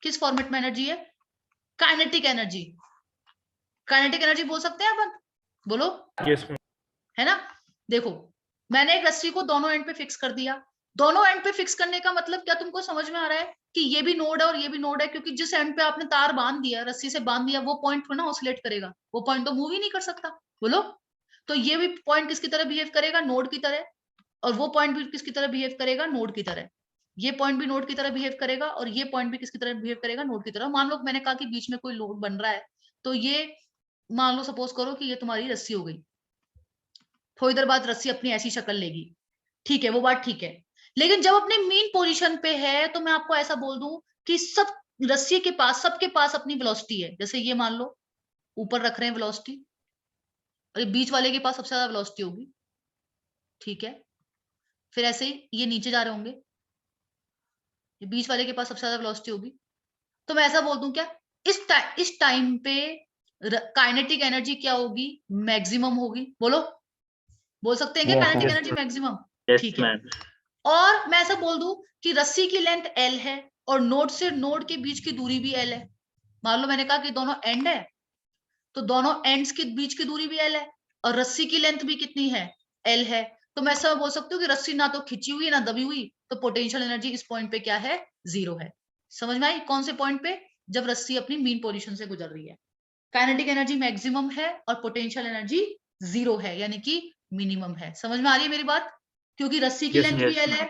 किस फॉर्मेट में एनर्जी है, काइनेटिक एनर्जी। काइनेटिक एनर्जी बोल सकते हैं अपन, बोलो यस मैम। है ना। देखो मैंने एक रस्सी को दोनों एंड पे फिक्स कर दिया। दोनों एंड पे फिक्स करने का मतलब क्या तुमको समझ में आ रहा है कि ये भी नोड है और ये भी नोड है, क्योंकि जिस एंड पे आपने तार बांध दिया, रस्सी से बांध दिया, वो पॉइंट थोड़ा ना ऑसिलेट करेगा, वो पॉइंट तो मूव ही नहीं कर सकता। बोलो, तो ये भी पॉइंट किसकी तरह बिहेव करेगा, नोड की तरह, और वो पॉइंट भी किसकी तरह बिहेव करेगा, नोड की तरह। ये पॉइंट भी नोड की तरह बिहेव करेगा, और ये पॉइंट भी किसकी तरह बिहेव करेगा, नोड की तरह। मान लो मैंने कहा कि बीच में कोई नोड बन रहा है, तो ये मान लो सपोज करो कि ये तुम्हारी रस्सी हो गई। थोड़ी देर बाद रस्सी अपनी ऐसी शक्ल लेगी, ठीक है, वो बात ठीक है। लेकिन जब अपने मीन पोजीशन पे है, तो मैं आपको ऐसा बोल दूं कि सब रस्सी के पास, सबके पास अपनी वेलोसिटी है। जैसे ये मान लो ऊपर रख रहे हैं वेलोसिटी, और बीच वाले के पास सबसे ज्यादा वेलोसिटी होगी, ठीक है। फिर ऐसे ही ये नीचे जा रहे होंगे, ये बीच वाले के पास सबसे ज्यादा वेलोसिटी होगी। तो मैं ऐसा बोल दूं क्या, इस टाइम पे काइनेटिक एनर्जी क्या होगी, मैक्सिमम होगी। बोलो, बोल सकते हैं क्या Yes, kinetic yes, energy maximum, yes ठीक है। मैम। और मैं ऐसा बोल दूं कि रस्सी की लेंथ L है, और नोड से नोड के बीच की दूरी भी L है। मान लो मैंने कहा कि दोनों एंड है, तो दोनों एंड्स के बीच की दूरी भी L है, और रस्सी की लेंथ भी कितनी है, L है। तो मैं ऐसा बोल सकती हूँ कि रस्सी ना तो खिंची हुई ना दबी हुई, तो पोटेंशियल एनर्जी इस पॉइंट पे क्या है, 0 है। समझ में आई, कौन से पॉइंट पे, जब रस्सी अपनी मीन पोजीशन से गुजर रही है। काइनेटिक एनर्जी मैक्सिमम है और पोटेंशियल एनर्जी 0 है, यानी कि मिनिमम है। समझ में आ रही है मेरी बात, क्योंकि रस्सी की Yes, लेंथ yes, भी L है,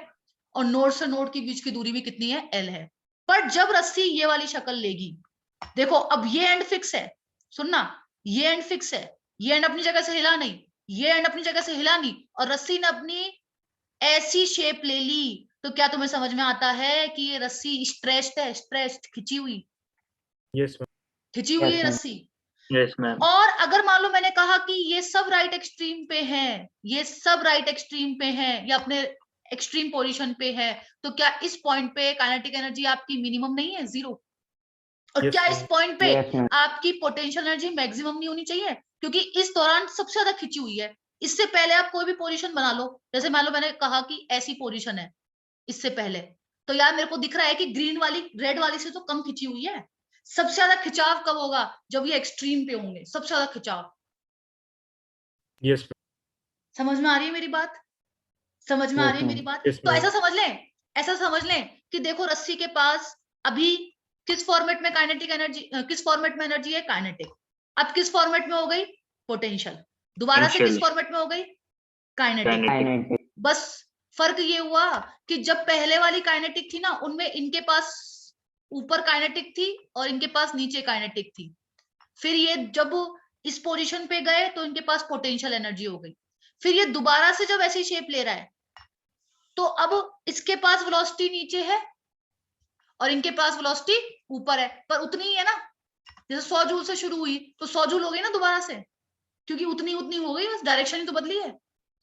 और नोड से नोड के बीच की दूरी भी कितनी है, L है। पर जब रस्सी ये वाली शक्ल लेगी, देखो अब ये एंड फिक्स है, सुनना, ये एंड फिक्स है, ये एंड अपनी जगह से हिला नहीं, ये एंड अपनी जगह से हिला नहीं, और रस्सी ने अपनी ऐसी शेप ले ली, तो क्या तुम्हें समझ में आता है कि ये रस्सी स्ट्रेच्ड है, स्ट्रेच्ड, खिंची हुई, Yes, ma'am. खिंची हुई Yes, है ma'am. रस्सी। Yes ma'am. और अगर मान लो मैंने कहा कि ये सब राइट एक्सट्रीम पे हैं, ये सब राइट एक्सट्रीम पे हैं या अपने एक्सट्रीम पोजीशन पे है, तो क्या इस पॉइंट पे काइनेटिक एनर्जी आपकी मिनिमम नहीं है, 0? और Yes, क्या इस ma'am. पॉइंट पे Yes, ma'am. आपकी पोटेंशियल एनर्जी मैक्सिमम नहीं होनी चाहिए, क्योंकि इस दौरान सबसे ज्यादा खिंची हुई है। इससे पहले आप कोई भी पोजीशन बना लो, जैसे मान लो मैंने कहा कि ऐसी पोजीशन है, इससे पहले तो यार मेरे को दिख रहा है कि ग्रीन वाली रेड वाली से तो कम खिंची हुई है। सबसे ज्यादा खिंचाव कब होगा, जब ये एक्सट्रीम पे होंगे, सबसे ज्यादा खिंचाव। Yes, ma'am. समझ में आ रही है मेरी बात? समझ में आ Yes, रही है मेरी ma'am. बात? Yes, तो ma'am. ऐसा समझ लें, ऐसा समझ लें कि देखो रस्सी के पास अभी किस फॉर्मेट में काइनेटिक एनर्जी, किस फॉर्मेट में एनर्जी है, काइनेटिक। अब किस फॉर्मेट में हो गई, पोटेंशियल। दोबारा से किस Potential. फॉर्मेट में हो गई, काइनेटिक। Kinetic. Kinetic. बस फर्क ये हुआ कि जब पहले वाली काइनेटिक थी ना, उनमें इनके पास ऊपर काइनेटिक थी और इनके पास नीचे काइनेटिक थी। फिर ये जब इस पोजीशन पे गए तो इनके पास पोटेंशियल एनर्जी हो गई। फिर ये दोबारा से जब ऐसी शेप ले रहा है, तो अब इसके पास वेलोसिटी नीचे है और इनके पास वेलोसिटी ऊपर है, पर उतनी ही है ना। जैसे 100 जूल से शुरू हुई तो 100 जूल हो गई ना दोबारा से, क्योंकि उतनी उतनी हो गई, बस डायरेक्शन ही तो बदली है,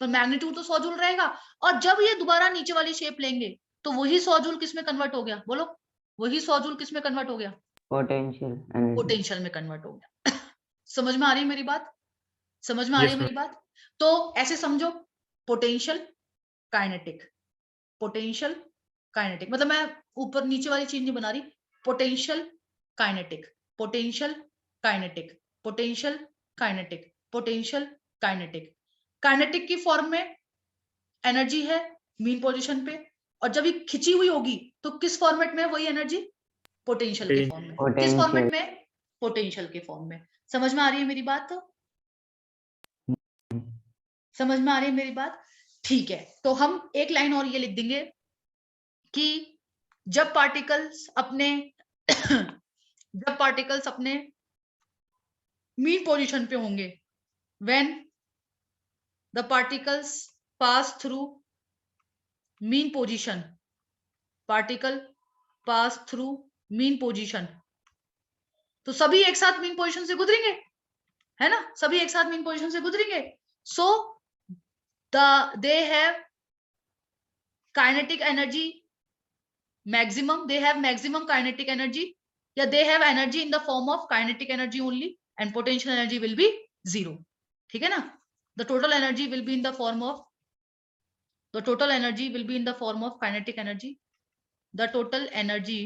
पर मैग्नीट्यूड तो 100 जूल रहेगा। और जब ये दोबारा नीचे वाली शेप लेंगे तो वही 100 जूल किस में कन्वर्ट हो गया, बोलो, वही 100 जूल किस में कन्वर्ट हो गया, Potential energy. पोटेंशियल में कन्वर्ट हो गया। समझ में आ रही है मेरी बात? समझ में आ रही Yes, है मेरी बात? तो ऐसे समझो, पोटेंशियल, काइनेटिक, पोटेंशियल, काइनेटिक, मतलब मैं ऊपर नीचे वाली चीज नहीं बना रही। Potential, kinetic, potential, kinetic, potential, kinetic, potential, kinetic. Kinetic की फॉर्म में एनर्जी है मीन पोजीशन पे, और जब ये खिंची हुई होगी तो किस फॉर्मेट में है वही एनर्जी, पोटेंशियल के फॉर्म में। किस Potential. फॉर्मेट में, पोटेंशियल के फॉर्म में। समझ में आ रही है मेरी बात? समझ में आ रही है मेरी बात? ठीक है, तो हम एक लाइन और ये लिख देंगे कि जब पार्टिकल्स अपने जब पार्टिकल्स अपने मीन पोजीशन पे होंगे, when the particles pass through mean position, particle pass through mean position, तो सभी एक साथ मीन पोजीशन से गुजरेंगे, है ना, सभी एक साथ मीन पोजीशन से गुजरेंगे। So they have kinetic energy maximum, they have maximum kinetic energy, yeah, they have energy in the form of kinetic energy only, and potential energy will be 0. ठीक है ना? The total energy will be in the form of, the total energy will be in the form of kinetic energy. The total energy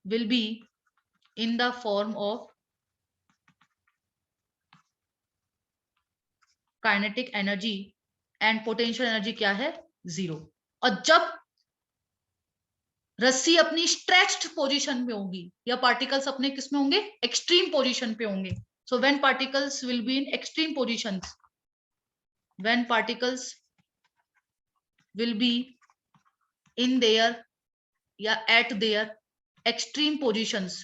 will be in the form of kinetic energy, and potential energy क्या है, 0. और जब रस्सी अपनी stretched position में होगी या particles अपने किस में होंगे, एक्सट्रीम पोजीशन पे होंगे। So when particles will be in extreme positions, when particles will be in their या एट देयर एक्सट्रीम पोजीशंस,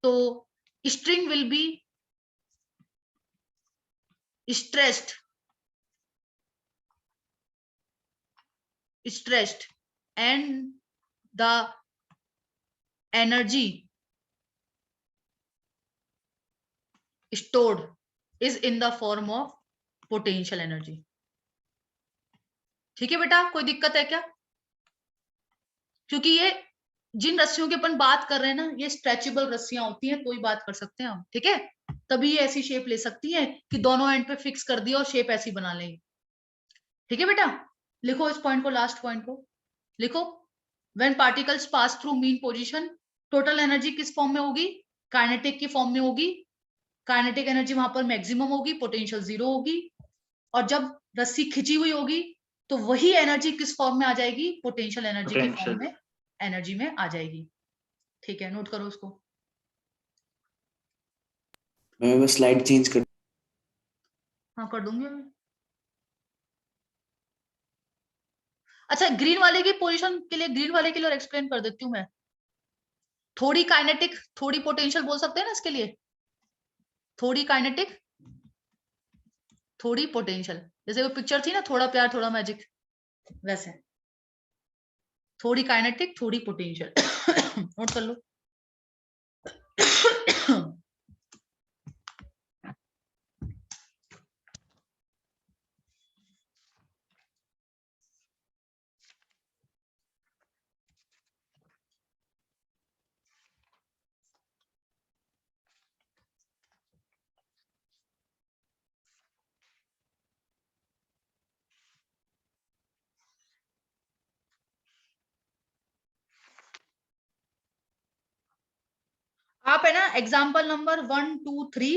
तो string will be stretched, stretched, and the energy stored is in the form of potential energy. ठीक है बेटा, कोई दिक्कत है क्या? क्योंकि ये जिन रस्सियों की अपन बात कर रहे हैं ना, ये स्ट्रेचेबल रस्सियां होती हैं, तो ही बात कर सकते हैं हम, ठीक है? तभी ये ऐसी शेप ले सकती है कि दोनों एंड पे फिक्स कर दिया और शेप ऐसी बना लेंगे। ठीक है बेटा, लिखो इस पॉइंट को, लास्ट पॉइंट को लिखो। When particles pass through mean position, total energy किस फॉर्म में होगी, काइनेटिक की फॉर्म में होगी। काइनेटिक एनर्जी वहां पर मैक्सिमम होगी, पोटेंशियल 0 होगी। और जब रस्सी खिंची हुई होगी तो वही एनर्जी किस फॉर्म में आ जाएगी, पोटेंशियल एनर्जी के फॉर्म में, एनर्जी में आ जाएगी। ठीक है, नोट करो उसको। मैं बस स्लाइड चेंज कर, हाँ कर दूंगी मैं। अच्छा, ग्रीन वाले की पोजीशन के लिए, ग्रीन वाले के लिए एक्सप्लेन कर देती हूँ मैं। थोड़ी काइनेटिक थोड़ी पोटेंशियल बोल सकते हैं ना इसके लिए, थोड़ी काइनेटिक थोड़ी पोटेंशियल। जैसे वो पिक्चर थी ना, थोड़ा प्यार थोड़ा मैजिक, वैसे थोड़ी काइनेटिक थोड़ी पोटेंशियल। नोट कर लो। आप है ना एग्जाम्पल नंबर 1 2 3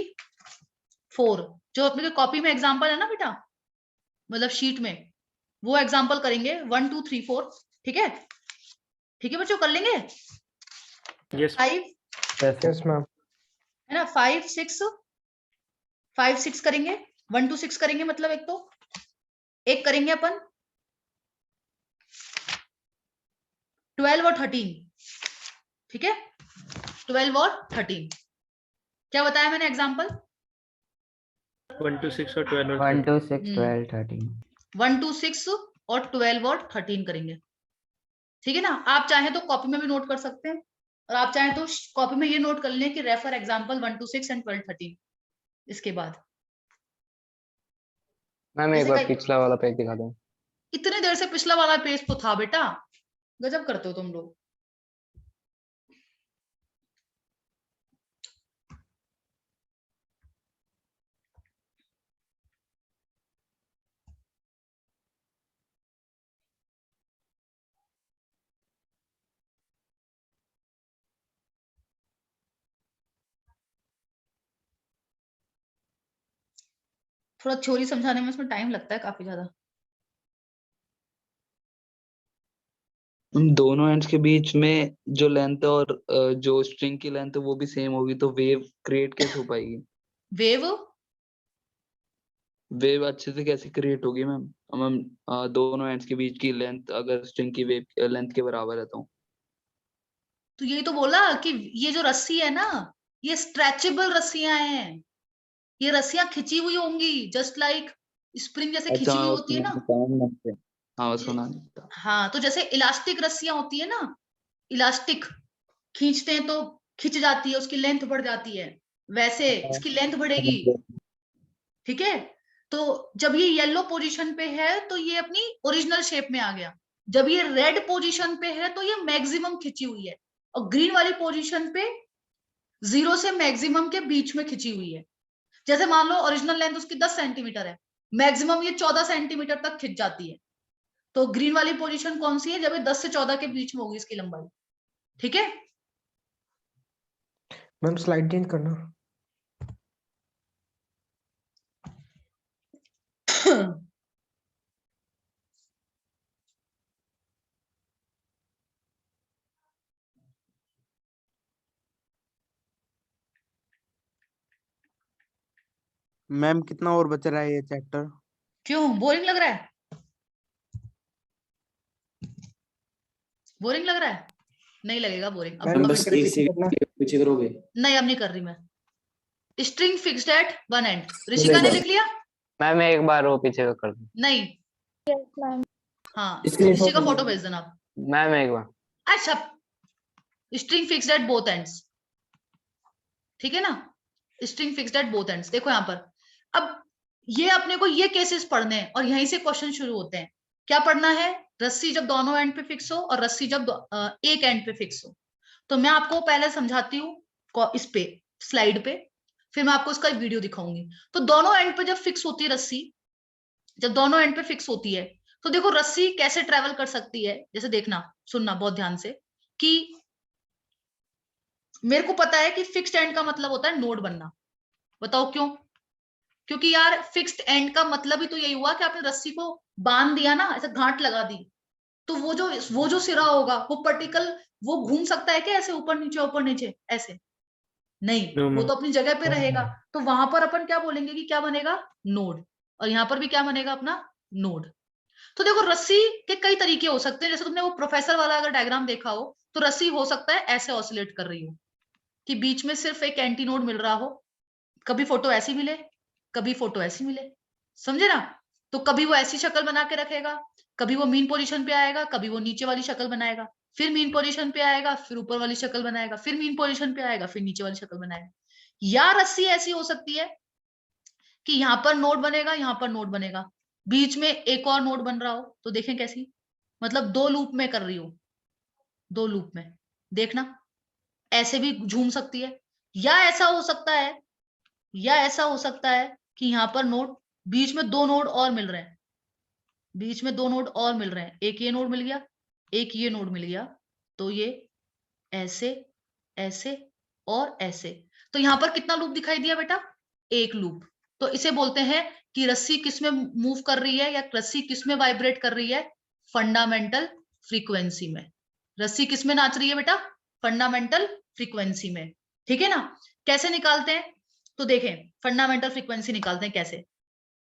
4 जो अपने कॉपी में एग्जाम्पल है ना बेटा, मतलब शीट में, वो एग्जाम्पल करेंगे 1 2 3 4। ठीक है, ठीक है बच्चों, कर लेंगे। Yes. 5 Yes, ma'am. है ना, 5 6 करेंगे, 1 2 6 करेंगे, मतलब एक तो एक करेंगे अपन 12 और 13। ठीक है, 12 और 13 क्या बताया मैंने एग्जाम्पल? 1 to 6 और 12 और 1 13. to 6 12 13 1 2 6 और 12 और 13 करेंगे। ठीक है ना, आप चाहें तो कॉपी में भी नोट कर सकते हैं, और आप चाहें तो कॉपी में ये नोट कर लें कि रेफर एग्जाम्पल 1 2 6 एंड 12 13। इसके बाद मैम एक जैसे बार कई- पिछला वाला पेज दिखा दो। इतनी देर से पिछला वाला पेज तो था बेटा, गजब करते हो तुम लोग। थोड़ा थ्योरी समझाने में इसमें टाइम लगता है काफी ज्यादा। उन दोनों एंड्स के बीच में जो लेंथ है और जो स्ट्रिंग की लेंथ है वो भी सेम होगी तो वेव क्रिएट कैसे हो पाएगी? वेव वेव अच्छे से कैसे क्रिएट होगी मैम? मैम दोनों एंड्स के बीच की लेंथ अगर स्ट्रिंग की वेव लेंथ के बराबर है तो यही तो बोला कि ये जो रस्सी है ना, ये स्ट्रेचेबल रस्सियां हैं, ये रस्सियां खिंची हुई होंगी, जस्ट लाइक स्प्रिंग जैसे खिंची हुई होती है ना। हाँ सुना नहीं था। हाँ, तो जैसे इलास्टिक रस्सियां होती है ना, इलास्टिक खींचते हैं तो खिंच जाती है, उसकी लेंथ बढ़ जाती है, वैसे इसकी लेंथ बढ़ेगी। ठीक है, तो जब ये येलो पोजीशन पे है तो ये अपनी ओरिजिनल शेप में आ गया, जब ये रेड पोजीशन पे है तो ये मैक्सिमम खिंची हुई है, और ग्रीन वाली पोजीशन पे 0 से मैक्सिमम के बीच में खिंची हुई है। जैसे मान लो ओरिजिनल लेंथ उसकी 10 सेंटीमीटर है, मैक्सिमम ये 14 सेंटीमीटर तक खिंच जाती है, तो ग्रीन वाली पोजीशन कौन सी है? जब ये 10 से 14 के बीच में होगी इसकी लंबाई। ठीक है, मैम स्लाइड चेंज करना। मैम कितना और बच रहा है ये चैप्टर? क्यों बोरिंग लग रहा है? बोरिंग लग रहा है? नहीं लगेगा बोरिंग। अब मैम बस पीछे एक से करना। पीछे करोगे? नहीं, अब नहीं कर रही मैं। String fixed at one and, Rishika ने लिख लिया? मैम एक बार वो पीछे का कर दो। नहीं, मैम हाँ इसके ऋषिका फोटो भेज देना आप। मैम एक बार। अच्छा, string fixed at both ends, ठीक है ना, string fixed at both ends. देखो यहाँ पर, अब ये अपने को ये केसेस पढ़ने हैं और यहीं से क्वेश्चन शुरू होते हैं। क्या पढ़ना है? रस्सी जब दोनों एंड पे फिक्स हो और रस्सी जब एक एंड पे फिक्स हो। तो मैं आपको पहले समझाती हूँ इस पे स्लाइड पे, फिर मैं आपको इसका एक वीडियो दिखाऊंगी। तो दोनों एंड पे जब फिक्स होती है रस्सी, जब दोनों एंड पे फिक्स होती है तो देखो रस्सी कैसे ट्रेवल कर सकती है। जैसे देखना, सुनना बहुत ध्यान से, कि मेरे को पता है कि फिक्स्ड एंड का मतलब होता है नोड बनना। बताओ क्यों? क्योंकि यार फिक्स्ड एंड का मतलब ही तो यही हुआ कि आपने रस्सी को बांध दिया ना, ऐसे गांठ लगा दी, तो वो जो सिरा होगा वो पर्टिकल वो घूम सकता है क्या ऐसे ऊपर नीचे ऐसे? नहीं, No, वो ma'am. तो अपनी जगह पे रहेगा। तो वहां पर अपन क्या बोलेंगे कि क्या बनेगा? नोड। और यहाँ पर भी क्या बनेगा? अपना नोड। तो देखो रस्सी के कई तरीके हो सकते हैं, जैसे तुमने वो प्रोफेसर वाला अगर डायग्राम देखा हो तो रस्सी हो सकता है ऐसे ऑसिलेट कर रही हो कि बीच में सिर्फ एक एंटीनोड मिल रहा हो, कभी फोटो ऐसी मिले कभी फोटो ऐसी मिले, समझे ना। तो कभी वो ऐसी शक्ल बना के रखेगा, कभी वो मीन पोजीशन पे आएगा, कभी वो नीचे वाली शक्ल बनाएगा, फिर मीन पोजीशन पे आएगा, फिर ऊपर वाली शक्ल बनाएगा, फिर मीन पोजीशन पे आएगा, फिर नीचे वाली शक्ल बनाएगा। या रस्सी ऐसी हो सकती है कि यहाँ पर नोड बनेगा, यहाँ पर नोड बनेगा, बीच में एक और नोड बन रहा हो, तो देखें कैसी, मतलब दो लूप में कर रही हो, दो लूप में, देखना ऐसे भी झूम सकती है। या ऐसा हो सकता है, या ऐसा हो सकता है कि यहाँ पर नोड, बीच में दो नोड और मिल रहे हैं, बीच में दो नोड और मिल रहे हैं, एक ये नोड मिल गया, एक ये नोड मिल गया, तो ये ऐसे ऐसे और ऐसे, तो यहाँ पर कितना लूप दिखाई दिया बेटा, एक लूप। तो इसे बोलते हैं कि रस्सी किस में मूव कर रही है या रस्सी किस में वाइब्रेट कर रही है, फंडामेंटल फ्रीक्वेंसी में। रस्सी किस में नाच रही है बेटा, फंडामेंटल फ्रीक्वेंसी में, ठीक है ना। कैसे निकालते हैं, तो देखें फंडामेंटल फ्रीक्वेंसी निकालते हैं कैसे,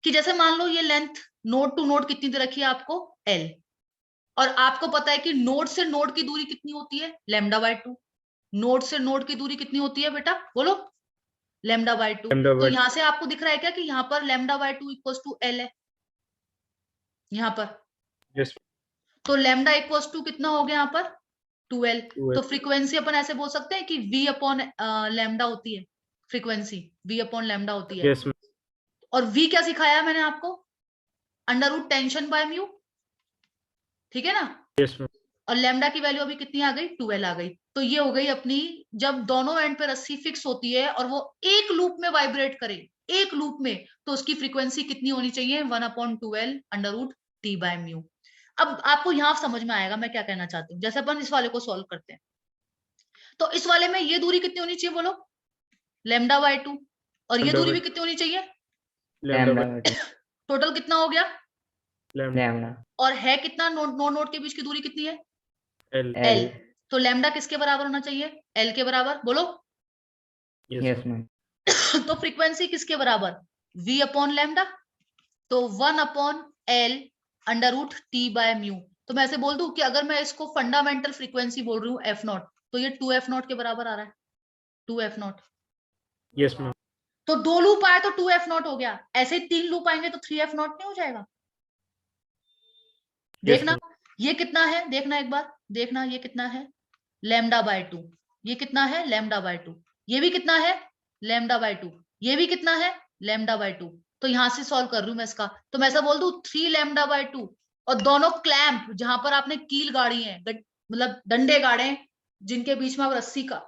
कि जैसे मान लो ये लेंथ नोड टू नोड कितनी दे रखी है आपको, L, और आपको पता है कि नोड से नोड की दूरी कितनी होती है, λ/2। नोड से नोड की दूरी कितनी होती है बेटा, बोलो, λ/2। तो यहां से आपको दिख रहा है क्या कि यहाँ पर λ/2 = L है, यहाँ पर, Yes. तो लैम्डा इक्वल्स टू कितना हो गया यहाँ पर 2L। 2L. तो फ्रीक्वेंसी अपन ऐसे बोल सकते हैं कि V/λ होती है, फ्रीक्वेंसी V/λ होती है। Yes, ma'am. और V क्या सिखाया मैंने आपको, √10 टेंशन बाय म्यू, ठीक है ना। Yes, ma'am. और लैम्डा की वैल्यू अभी कितनी आ गई, 2L आ गई। तो ये हो गई अपनी, जब दोनों एंड पे रस्सी फिक्स होती है और वो एक लूप में वाइब्रेट करे, एक लूप में, तो उसकी फ्रीक्वेंसी कितनी होनी चाहिए, 1/2L √T/μ। अब आपको यहां समझ में आएगा मैं क्या कहना चाहती हूँ। जैसे अपन इस वाले को सॉल्व करते हैं, तो इस वाले में ये दूरी कितनी होनी चाहिए, बोलो, λ/2, और ये दूरी भी कितनी होनी चाहिए, λ/2. टोटल कितना हो गया, लैम्डा और है कितना, नोड के बीच की दूरी कितनी है, L. L। तो लैम्डा किसके बराबर होना चाहिए, L के बराबर, बोलो। Yes, yes ma'am. मैम तो फ्रीक्वेंसी किसके बराबर, V/λ, तो 1/L √T/μ। तो मैं ऐसे बोल दूं कि अगर मैं इसको फंडामेंटल फ्रीक्वेंसी बोल रही हूँ f0, तो ये 2f0 के बराबर आ रहा है, 2f0। Yes, ma'am. तो दो लूप आए तो 2f0 हो गया, ऐसे 3 लूप आएंगे तो 3f0 नहीं हो जाएगा। Yes, देखना ma'am. ये कितना है, देखना एक बार, देखना ये कितना है, λ/2, ये कितना है, λ/2, ये भी कितना है, λ/2, ये भी कितना है, λ/2। तो यहां से सॉल्व कर रही हूं मैं इसका, तो मैं ऐसा बोल दूं 3 λ/2, और दोनों क्लैंप जहां पर आपने कील गाड़ी है, मतलब डंडे गाड़े जिनके बीच में आप रस्सी का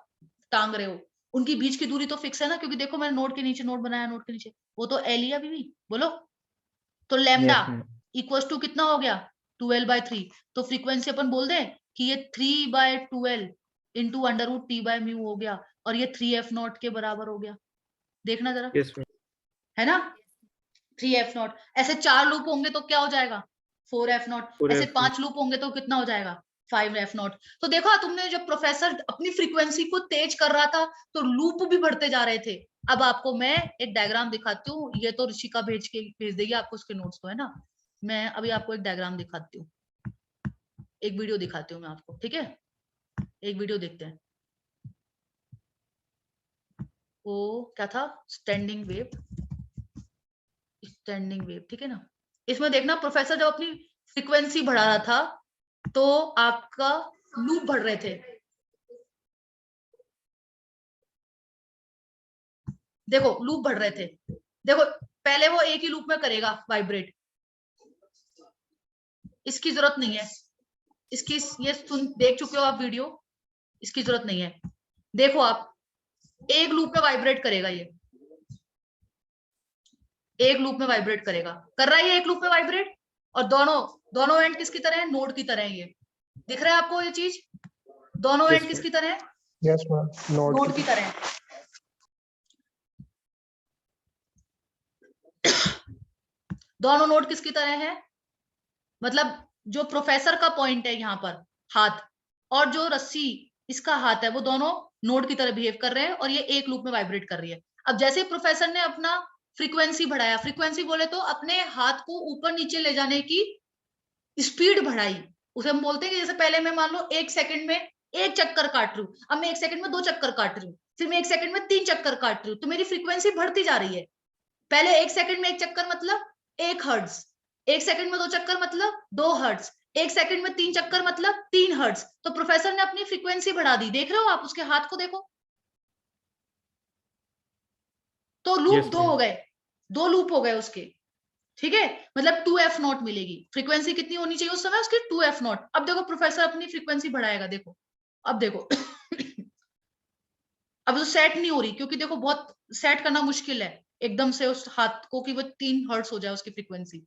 टांग रहे हो, उनकी बीच की दूरी तो फिक्स है ना, क्योंकि देखो मैंने नोड के नीचे नोड बनाया, नोड के नीचे, वो तो L ही है अभी भी, बोलो। तो लैम्डा इक्वल्स टू कितना हो गया, 2L/3। तो फ्रीक्वेंसी अपन बोल दें कि ये 3/2L इंटू √T/μ हो गया, और ये 3f0 के बराबर हो गया। देखना जरा, Yes, ma'am. है ना, 3f0। ऐसे 4 लूप होंगे तो क्या हो जाएगा, 4f0। 4f0. ऐसे 5 लूप होंगे तो कितना हो जाएगा, 5f0। तो देखो तुमने जब प्रोफेसर अपनी फ्रीक्वेंसी को तेज कर रहा था तो लूप भी बढ़ते जा रहे थे। अब आपको मैं एक डायग्राम दिखाती हूँ, ये तो ऋषिका भेज देगी आपको उसके नोट्स को, है ना। मैं अभी आपको एक डायग्राम दिखाती हूँ, एक वीडियो दिखाती हूँ मैं आपको, ठीक है। एक वीडियो देखते हैं, वो क्या था, स्टैंडिंग वेव, स्टैंडिंग वेव, ठीक है ना। इसमें देखना प्रोफेसर जब अपनी फ्रीक्वेंसी बढ़ा रहा था तो आपका लूप बढ़ रहे थे, देखो लूप बढ़ रहे थे। देखो पहले वो एक ही लूप में करेगा वाइब्रेट, इसकी जरूरत नहीं है, इसकी ये देख चुके हो आप वीडियो, इसकी जरूरत नहीं है। देखो आप, एक लूप में वाइब्रेट करेगा, ये एक लूप में वाइब्रेट करेगा, कर रहा है ये एक लूप में वाइब्रेट, और दोनों एंड किसकी तरह है, नोड की तरह है। ये दिख रहा है आपको ये चीज, दोनों एंड किसकी तरह है, Yes, ma'am. नोड की तरह है। दोनों नोड किसकी तरह है, मतलब जो प्रोफेसर का पॉइंट है यहाँ पर हाथ, और जो रस्सी इसका हाथ है, वो दोनों नोड की तरह बिहेव कर रहे हैं, और ये एक लूप में वाइब्रेट कर रही है। अब जैसे प्रोफेसर ने अपना फ्रीक्वेंसी बढ़ाया, फ्रीक्वेंसी बोले तो अपने हाथ को ऊपर नीचे ले जाने की स्पीड बढ़ाई, उसे हम बोलते हैं कि जैसे पहले मैं मान लो 1 सेकंड में 1 चक्कर काट रही हूँ, अब मैं 1 सेकंड में 2 चक्कर काट रही हूँ, फिर मैं 1 सेकंड में 3 चक्कर काट रही हूँ, तो मेरी फ्रीक्वेंसी बढ़ती जा रही है। पहले 1 सेकंड में 1 चक्कर मतलब 1 हर्ट्ज, 1 सेकंड में 2 चक्कर मतलब 2 हर्ट्ज, 1 सेकंड में 3 चक्कर मतलब 3 हर्ट्ज। तो प्रोफेसर ने अपनी फ्रीक्वेंसी बढ़ा दी, देख रहे हो आप उसके हाथ को देखो, तो लूप Yes, 2 ma'am. हो गए, 2 लूप हो गए उसके, ठीक है, मतलब 2f0 मिलेगी। फ्रीक्वेंसी कितनी होनी चाहिए उस समय उसकी? 2f0। अब देखो प्रोफेसर अपनी फ्रीक्वेंसी बढ़ाएगा, देखो अब देखो अब तो सेट नहीं हो रही, क्योंकि देखो बहुत सेट करना मुश्किल है एकदम से उस हाथ को कि वो 3 हर्ट्ज हो जाए उसकी फ्रीक्वेंसी,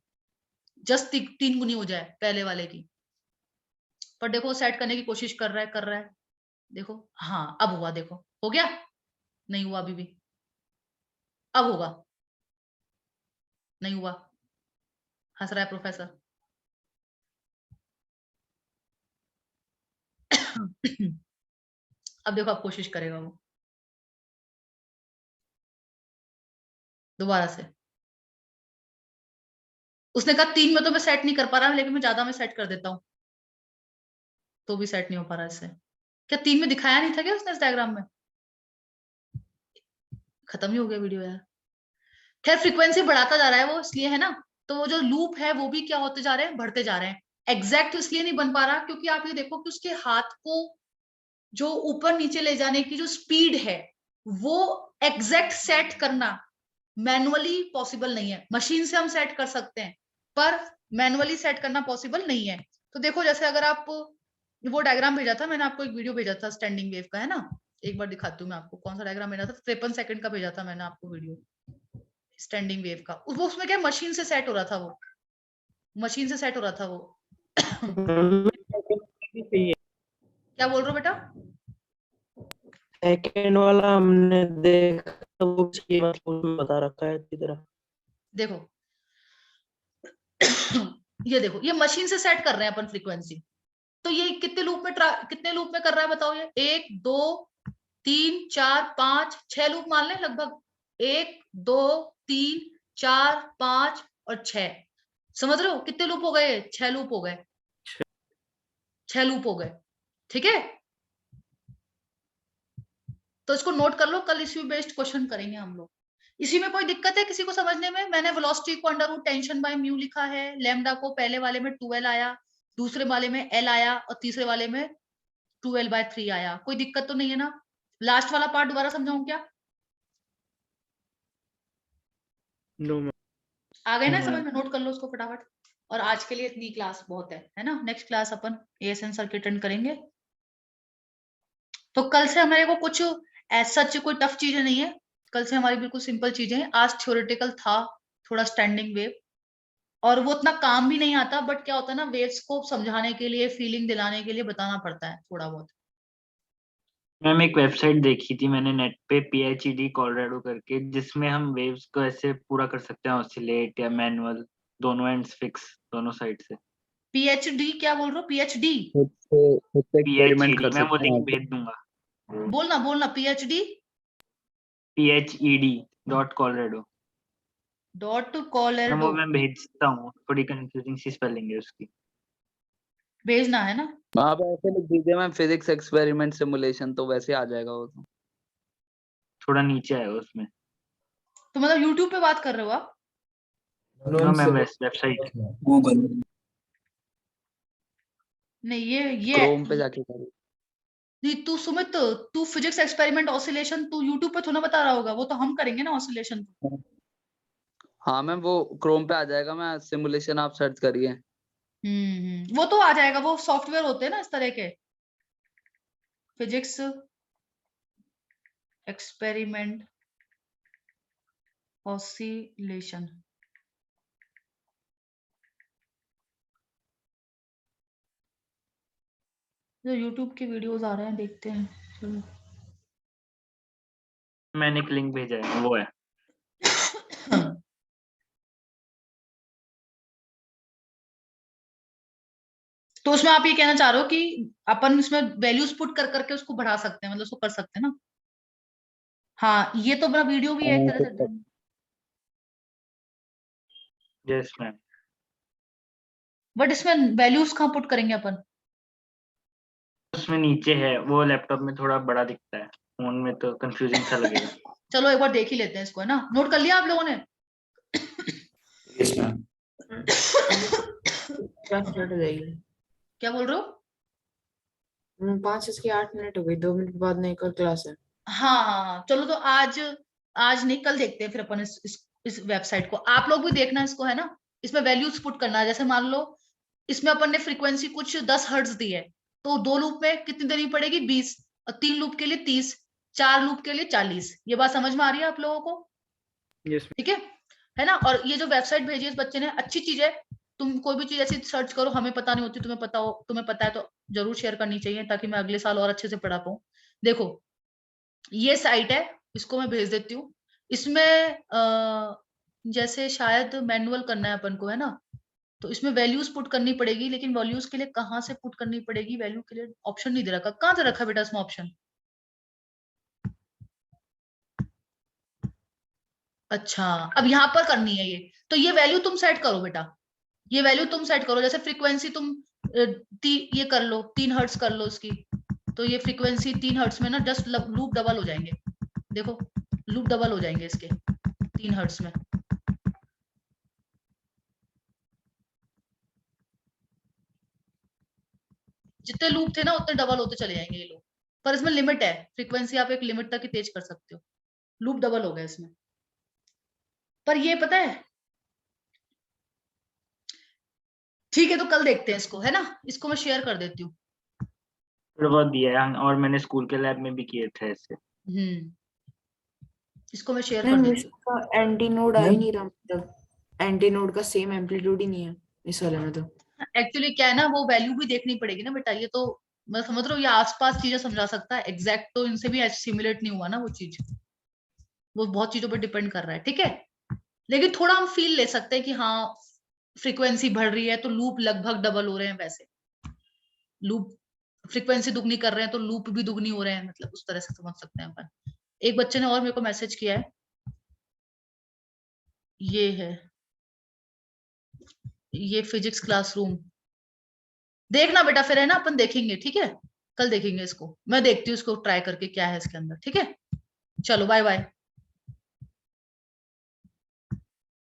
जस्ट 3 गुनी हो जाए पहले वाले की। पर देखो सेट करने की कोशिश कर रहा है, देखो हाँ अब हुआ, देखो हो गया, नहीं हुआ अभी भी, अब होगा, नहीं हुआ, हंस रहा है प्रोफेसर अब देखो अब कोशिश करेगा वो दोबारा से, उसने कहा 3 में तो मैं सेट नहीं कर पा रहा, लेकिन मैं ज्यादा में सेट कर देता हूँ, तो भी सेट नहीं हो पा रहा इससे। क्या 3 में दिखाया नहीं था क्या उसने इस डायग्राम में? खत्म ही हो गया वीडियो यार। खैर फ्रीक्वेंसी बढ़ाता जा रहा है वो, इसलिए है ना, तो वो जो लूप है वो भी क्या होते जा रहे हैं, बढ़ते जा रहे हैं। एग्जैक्ट इसलिए नहीं बन पा रहा क्योंकि आप ये देखो कि उसके हाथ को जो ऊपर नीचे ले जाने की जो स्पीड है वो एग्जैक्ट सेट करना मैनुअली पॉसिबल नहीं है। मशीन से हम सेट कर सकते हैं पर मैनुअली सेट करना पॉसिबल नहीं है। तो देखो जैसे अगर आप वो डायग्राम भेजा था मैंने आपको, एक वीडियो भेजा था स्टैंडिंग वेव का, है ना, एक बार दिखाती हूँ मैं आपको कौन सा डायग्राम भेजा था, 53 सेकंड का भेजा था मैंने आपको वीडियो स्टैंडिंग वेव का। वो उसमें क्या मशीन से सेट हो रहा था, वो मशीन से सेट हो रहा था वो क्या बोल रहे हो बेटा? सेकंड वाला हमने देखा वो सही, मतलब उसमें बता रखा है अच्छी तरह। देखो ये देखो ये मशीन से सेट कर रहे हैं अपन फ्रीक्वेंसी, तो ये कितने लूप में कितने लूप में कर रहा है बताओ? ये 1 2 3 4 5 6 लूप मान लें लगभग, 1 2 3 4 5 और 6, समझ रहे हो कितने लूप हो गए? 6 लूप हो गए, 6 लूप हो गए, ठीक है। तो इसको नोट कर लो, कल इसी बेस्ड क्वेश्चन करेंगे हम लोग। इसी में कोई दिक्कत है किसी को समझने में? मैंने वेलोसिटी को under root tension by mu लिखा है, लैम्डा को पहले वाले में 2l आया, दूसरे वाले में l आया और तीसरे वाले में 2l/3 आया। कोई दिक्कत तो नहीं है ना? लास्ट वाला पार्ट दोबारा समझाऊं क्या? No, ma'am. आ गए ना No, समझ ma'am. में? नोट कर लो उसको फटाफट। और आज के लिए इतनी क्लास बहुत है ना। नेक्स्ट क्लास अपन ASN सर्किट अटेंड करेंगे। तो कल से हमारे को कुछ सच कोई टफ चीजें नहीं है, कल से हमारी बिल्कुल सिंपल चीजें हैं। आज थ्योरेटिकल था थोड़ा स्टैंडिंग वेव, और वो उतना काम भी नहीं आता, बट क्या होता है ना, वेव्स को समझाने के लिए फीलिंग दिलाने के लिए बताना पड़ता है थोड़ा बहुत। मैम एक वेबसाइट देखी थी मैंने नेट पे, PHED कोलोराडो करके, जिसमें हम वेव्स को ऐसे पूरा कर सकते हैं, ऑसिलेट या मैनुअल, दोनों एंड्स फिक्स, दोनों साइड से। PhD क्या बोल रहे हो? PhD खुद से एक्सपेरिमेंट कर PHED मैं वो सकते हैं लिंक आप। भेज दूंगा। बोलना PhD PHED.Colorado .Colorado वो मैं भेजता हूँ, थोड़ी कंफ्यूजिंग सी स्पेलिंग है उसकी। भेजना है ना। आप ऐसे लिख दीजिए मैम, फिजिक्स एक्सपेरिमेंट सिमुलेशन, तो वैसे आ जाएगा वो तो। थोड़ा नीचे आएगा उसमें। तो मतलब YouTube पे बात कर रहे हो आप? No ma'am, website. गूगल नहीं ये क्रोम पे जाके करिए। नहीं, तू सुमित, तू फिजिक्स एक्सपेरिमेंट ऑसिलेशन तू YouTube पे थोड़ा बता रहा होगा, वो तो हम करेंगे ना ऑसिलेशन। हाँ मैम, वो क्रोम पे आ जाएगा, मैं सिमुलेशन आप सर्च करिए। वो तो आ जाएगा, वो सॉफ्टवेयर होते हैं ना इस तरह के, फिजिक्स एक्सपेरिमेंट ऑसिलेशन। जो YouTube के वीडियोस आ रहे हैं देखते हैं, चलो। मैंने एक लिंक भेजा है, वो है। तो उसमें आप ये कहना चाह रहे हो कि अपन उसमें वैल्यूज पुट कर करके उसको बढ़ा सकते हैं, मतलब उसको कर सकते हैं ना। हाँ ये तो मेरा वीडियो भी है एक तरह से। Yes ma'am. बट इसमें वैल्यूज कहाँ पुट करेंगे अपन? उसमें नीचे है, वो लैपटॉप में थोड़ा बड़ा दिखता है, फोन में तो कंफ्यूजिंग सा लगेगा। चलो एक बार देख ही लेते हैं इसको, है ना? नोट कर लिया आप लोगों ने? Yes ma'am. 5 मिनट हो जाएगी। क्या बोल रहे हो? 5 से 8 मिनट हो गई, 2 मिनट बाद नहीं, कल क्लास है। हाँ चलो, तो आज नहीं, कल देखते हैं फिर अपन इस वेबसाइट को। आप लोग भी देखना इसको, है ना? इसमें वैल्यूज पुट करना है। जैसे मान लो इसमें अपन ने फ्रीक्वेंसी कुछ 10 हर्ट्ज दी है, तो 2 लूप में कितनी देनी पड़ेगी? 20, और 3 लूप के लिए 30, 4 लूप के लिए 40। ये बात समझ में आ रही है आप लोगों को? यस ठीक है ना? और ये जो वेबसाइट भेजी है इस बच्चे ने, अच्छी चीज है। तुम कोई भी चीज ऐसी सर्च करो, हमें पता नहीं होती, तुम्हें पता है तो जरूर शेयर करनी चाहिए, ताकि मैं अगले साल और अच्छे से पढ़ा पाऊँ। देखो ये साइट है, इसको मैं भेज देती हूँ। इसमें जैसे शायद मैनुअल करना है अपन को, है ना? तो इसमें वैल्यूज पुट करनी पड़ेगी, लेकिन वैल्यूज के लिए कहाँ से पुट करनी पड़ेगी? वैल्यू के लिए ऑप्शन नहीं दे रखा। कहाँ से रखा बेटा इसमें ऑप्शन? अच्छा, अब यहाँ पर करनी है ये। तो ये वैल्यू तुम सेट करो बेटा, ये वैल्यू तुम सेट करो। जैसे फ्रीक्वेंसी तुम ये कर लो, 3 हर्ट्ज कर लो इसकी। तो ये फ्रीक्वेंसी 3 हर्ट्ज में ना जस्ट लूप डबल हो जाएंगे। देखो लूप डबल हो जाएंगे इसके 3 हर्ट्ज में। जितने लूप थे ना उतने डबल होते चले जाएंगे ये लूप। पर इसमें लिमिट है, फ्रीक्वेंसी आप एक लिमिट तक ही तेज कर सकते हो। लूप डबल हो गया इसमें। पर ये पता है, ठीक है तो कल देखते हैं इसको, है ना? इसको मैं शेयर कर देती हूँ। थोड़ा बहुत दिया है, और मैंने स्कूल के लैब में भी किए थे ऐसे। इसको मैं शेयर कर देती हूँ। इसका एंटी नोड आ ही नहीं रहा, मतलब एंटी नोड का सेम एम्पलीट्यूड ही नहीं है इस वाले में। तो एक्चुअली क्या है ना, वो वैल्यू भी देखनी पड़ेगी ना बेटा। ये तो मैं समझ रहा हूँ, ये आसपास चीजें समझा सकता है, एग्जैक्ट तो इनसे भी सिमुलेट नहीं हुआ ना वो चीज। वो बहुत चीजों पर डिपेंड कर रहा है, ठीक है? लेकिन थोड़ा हम फील ले सकते हैं कि हाँ फ्रीक्वेंसी बढ़ रही है तो लूप लगभग डबल हो रहे हैं। वैसे लूप फ्रीक्वेंसी दुगनी कर रहे हैं तो लूप भी दुगनी हो रहे हैं, मतलब उस तरह से समझ सकते हैं अपन। एक बच्चे ने और मेरे को मैसेज किया है, ये है, ये फिजिक्स क्लासरूम देखना बेटा फिर, है ना? अपन देखेंगे, ठीक है? कल देखेंगे इसको। मैं देखती हूँ इसको ट्राई करके क्या है इसके अंदर, ठीक है? चलो बाय बाय।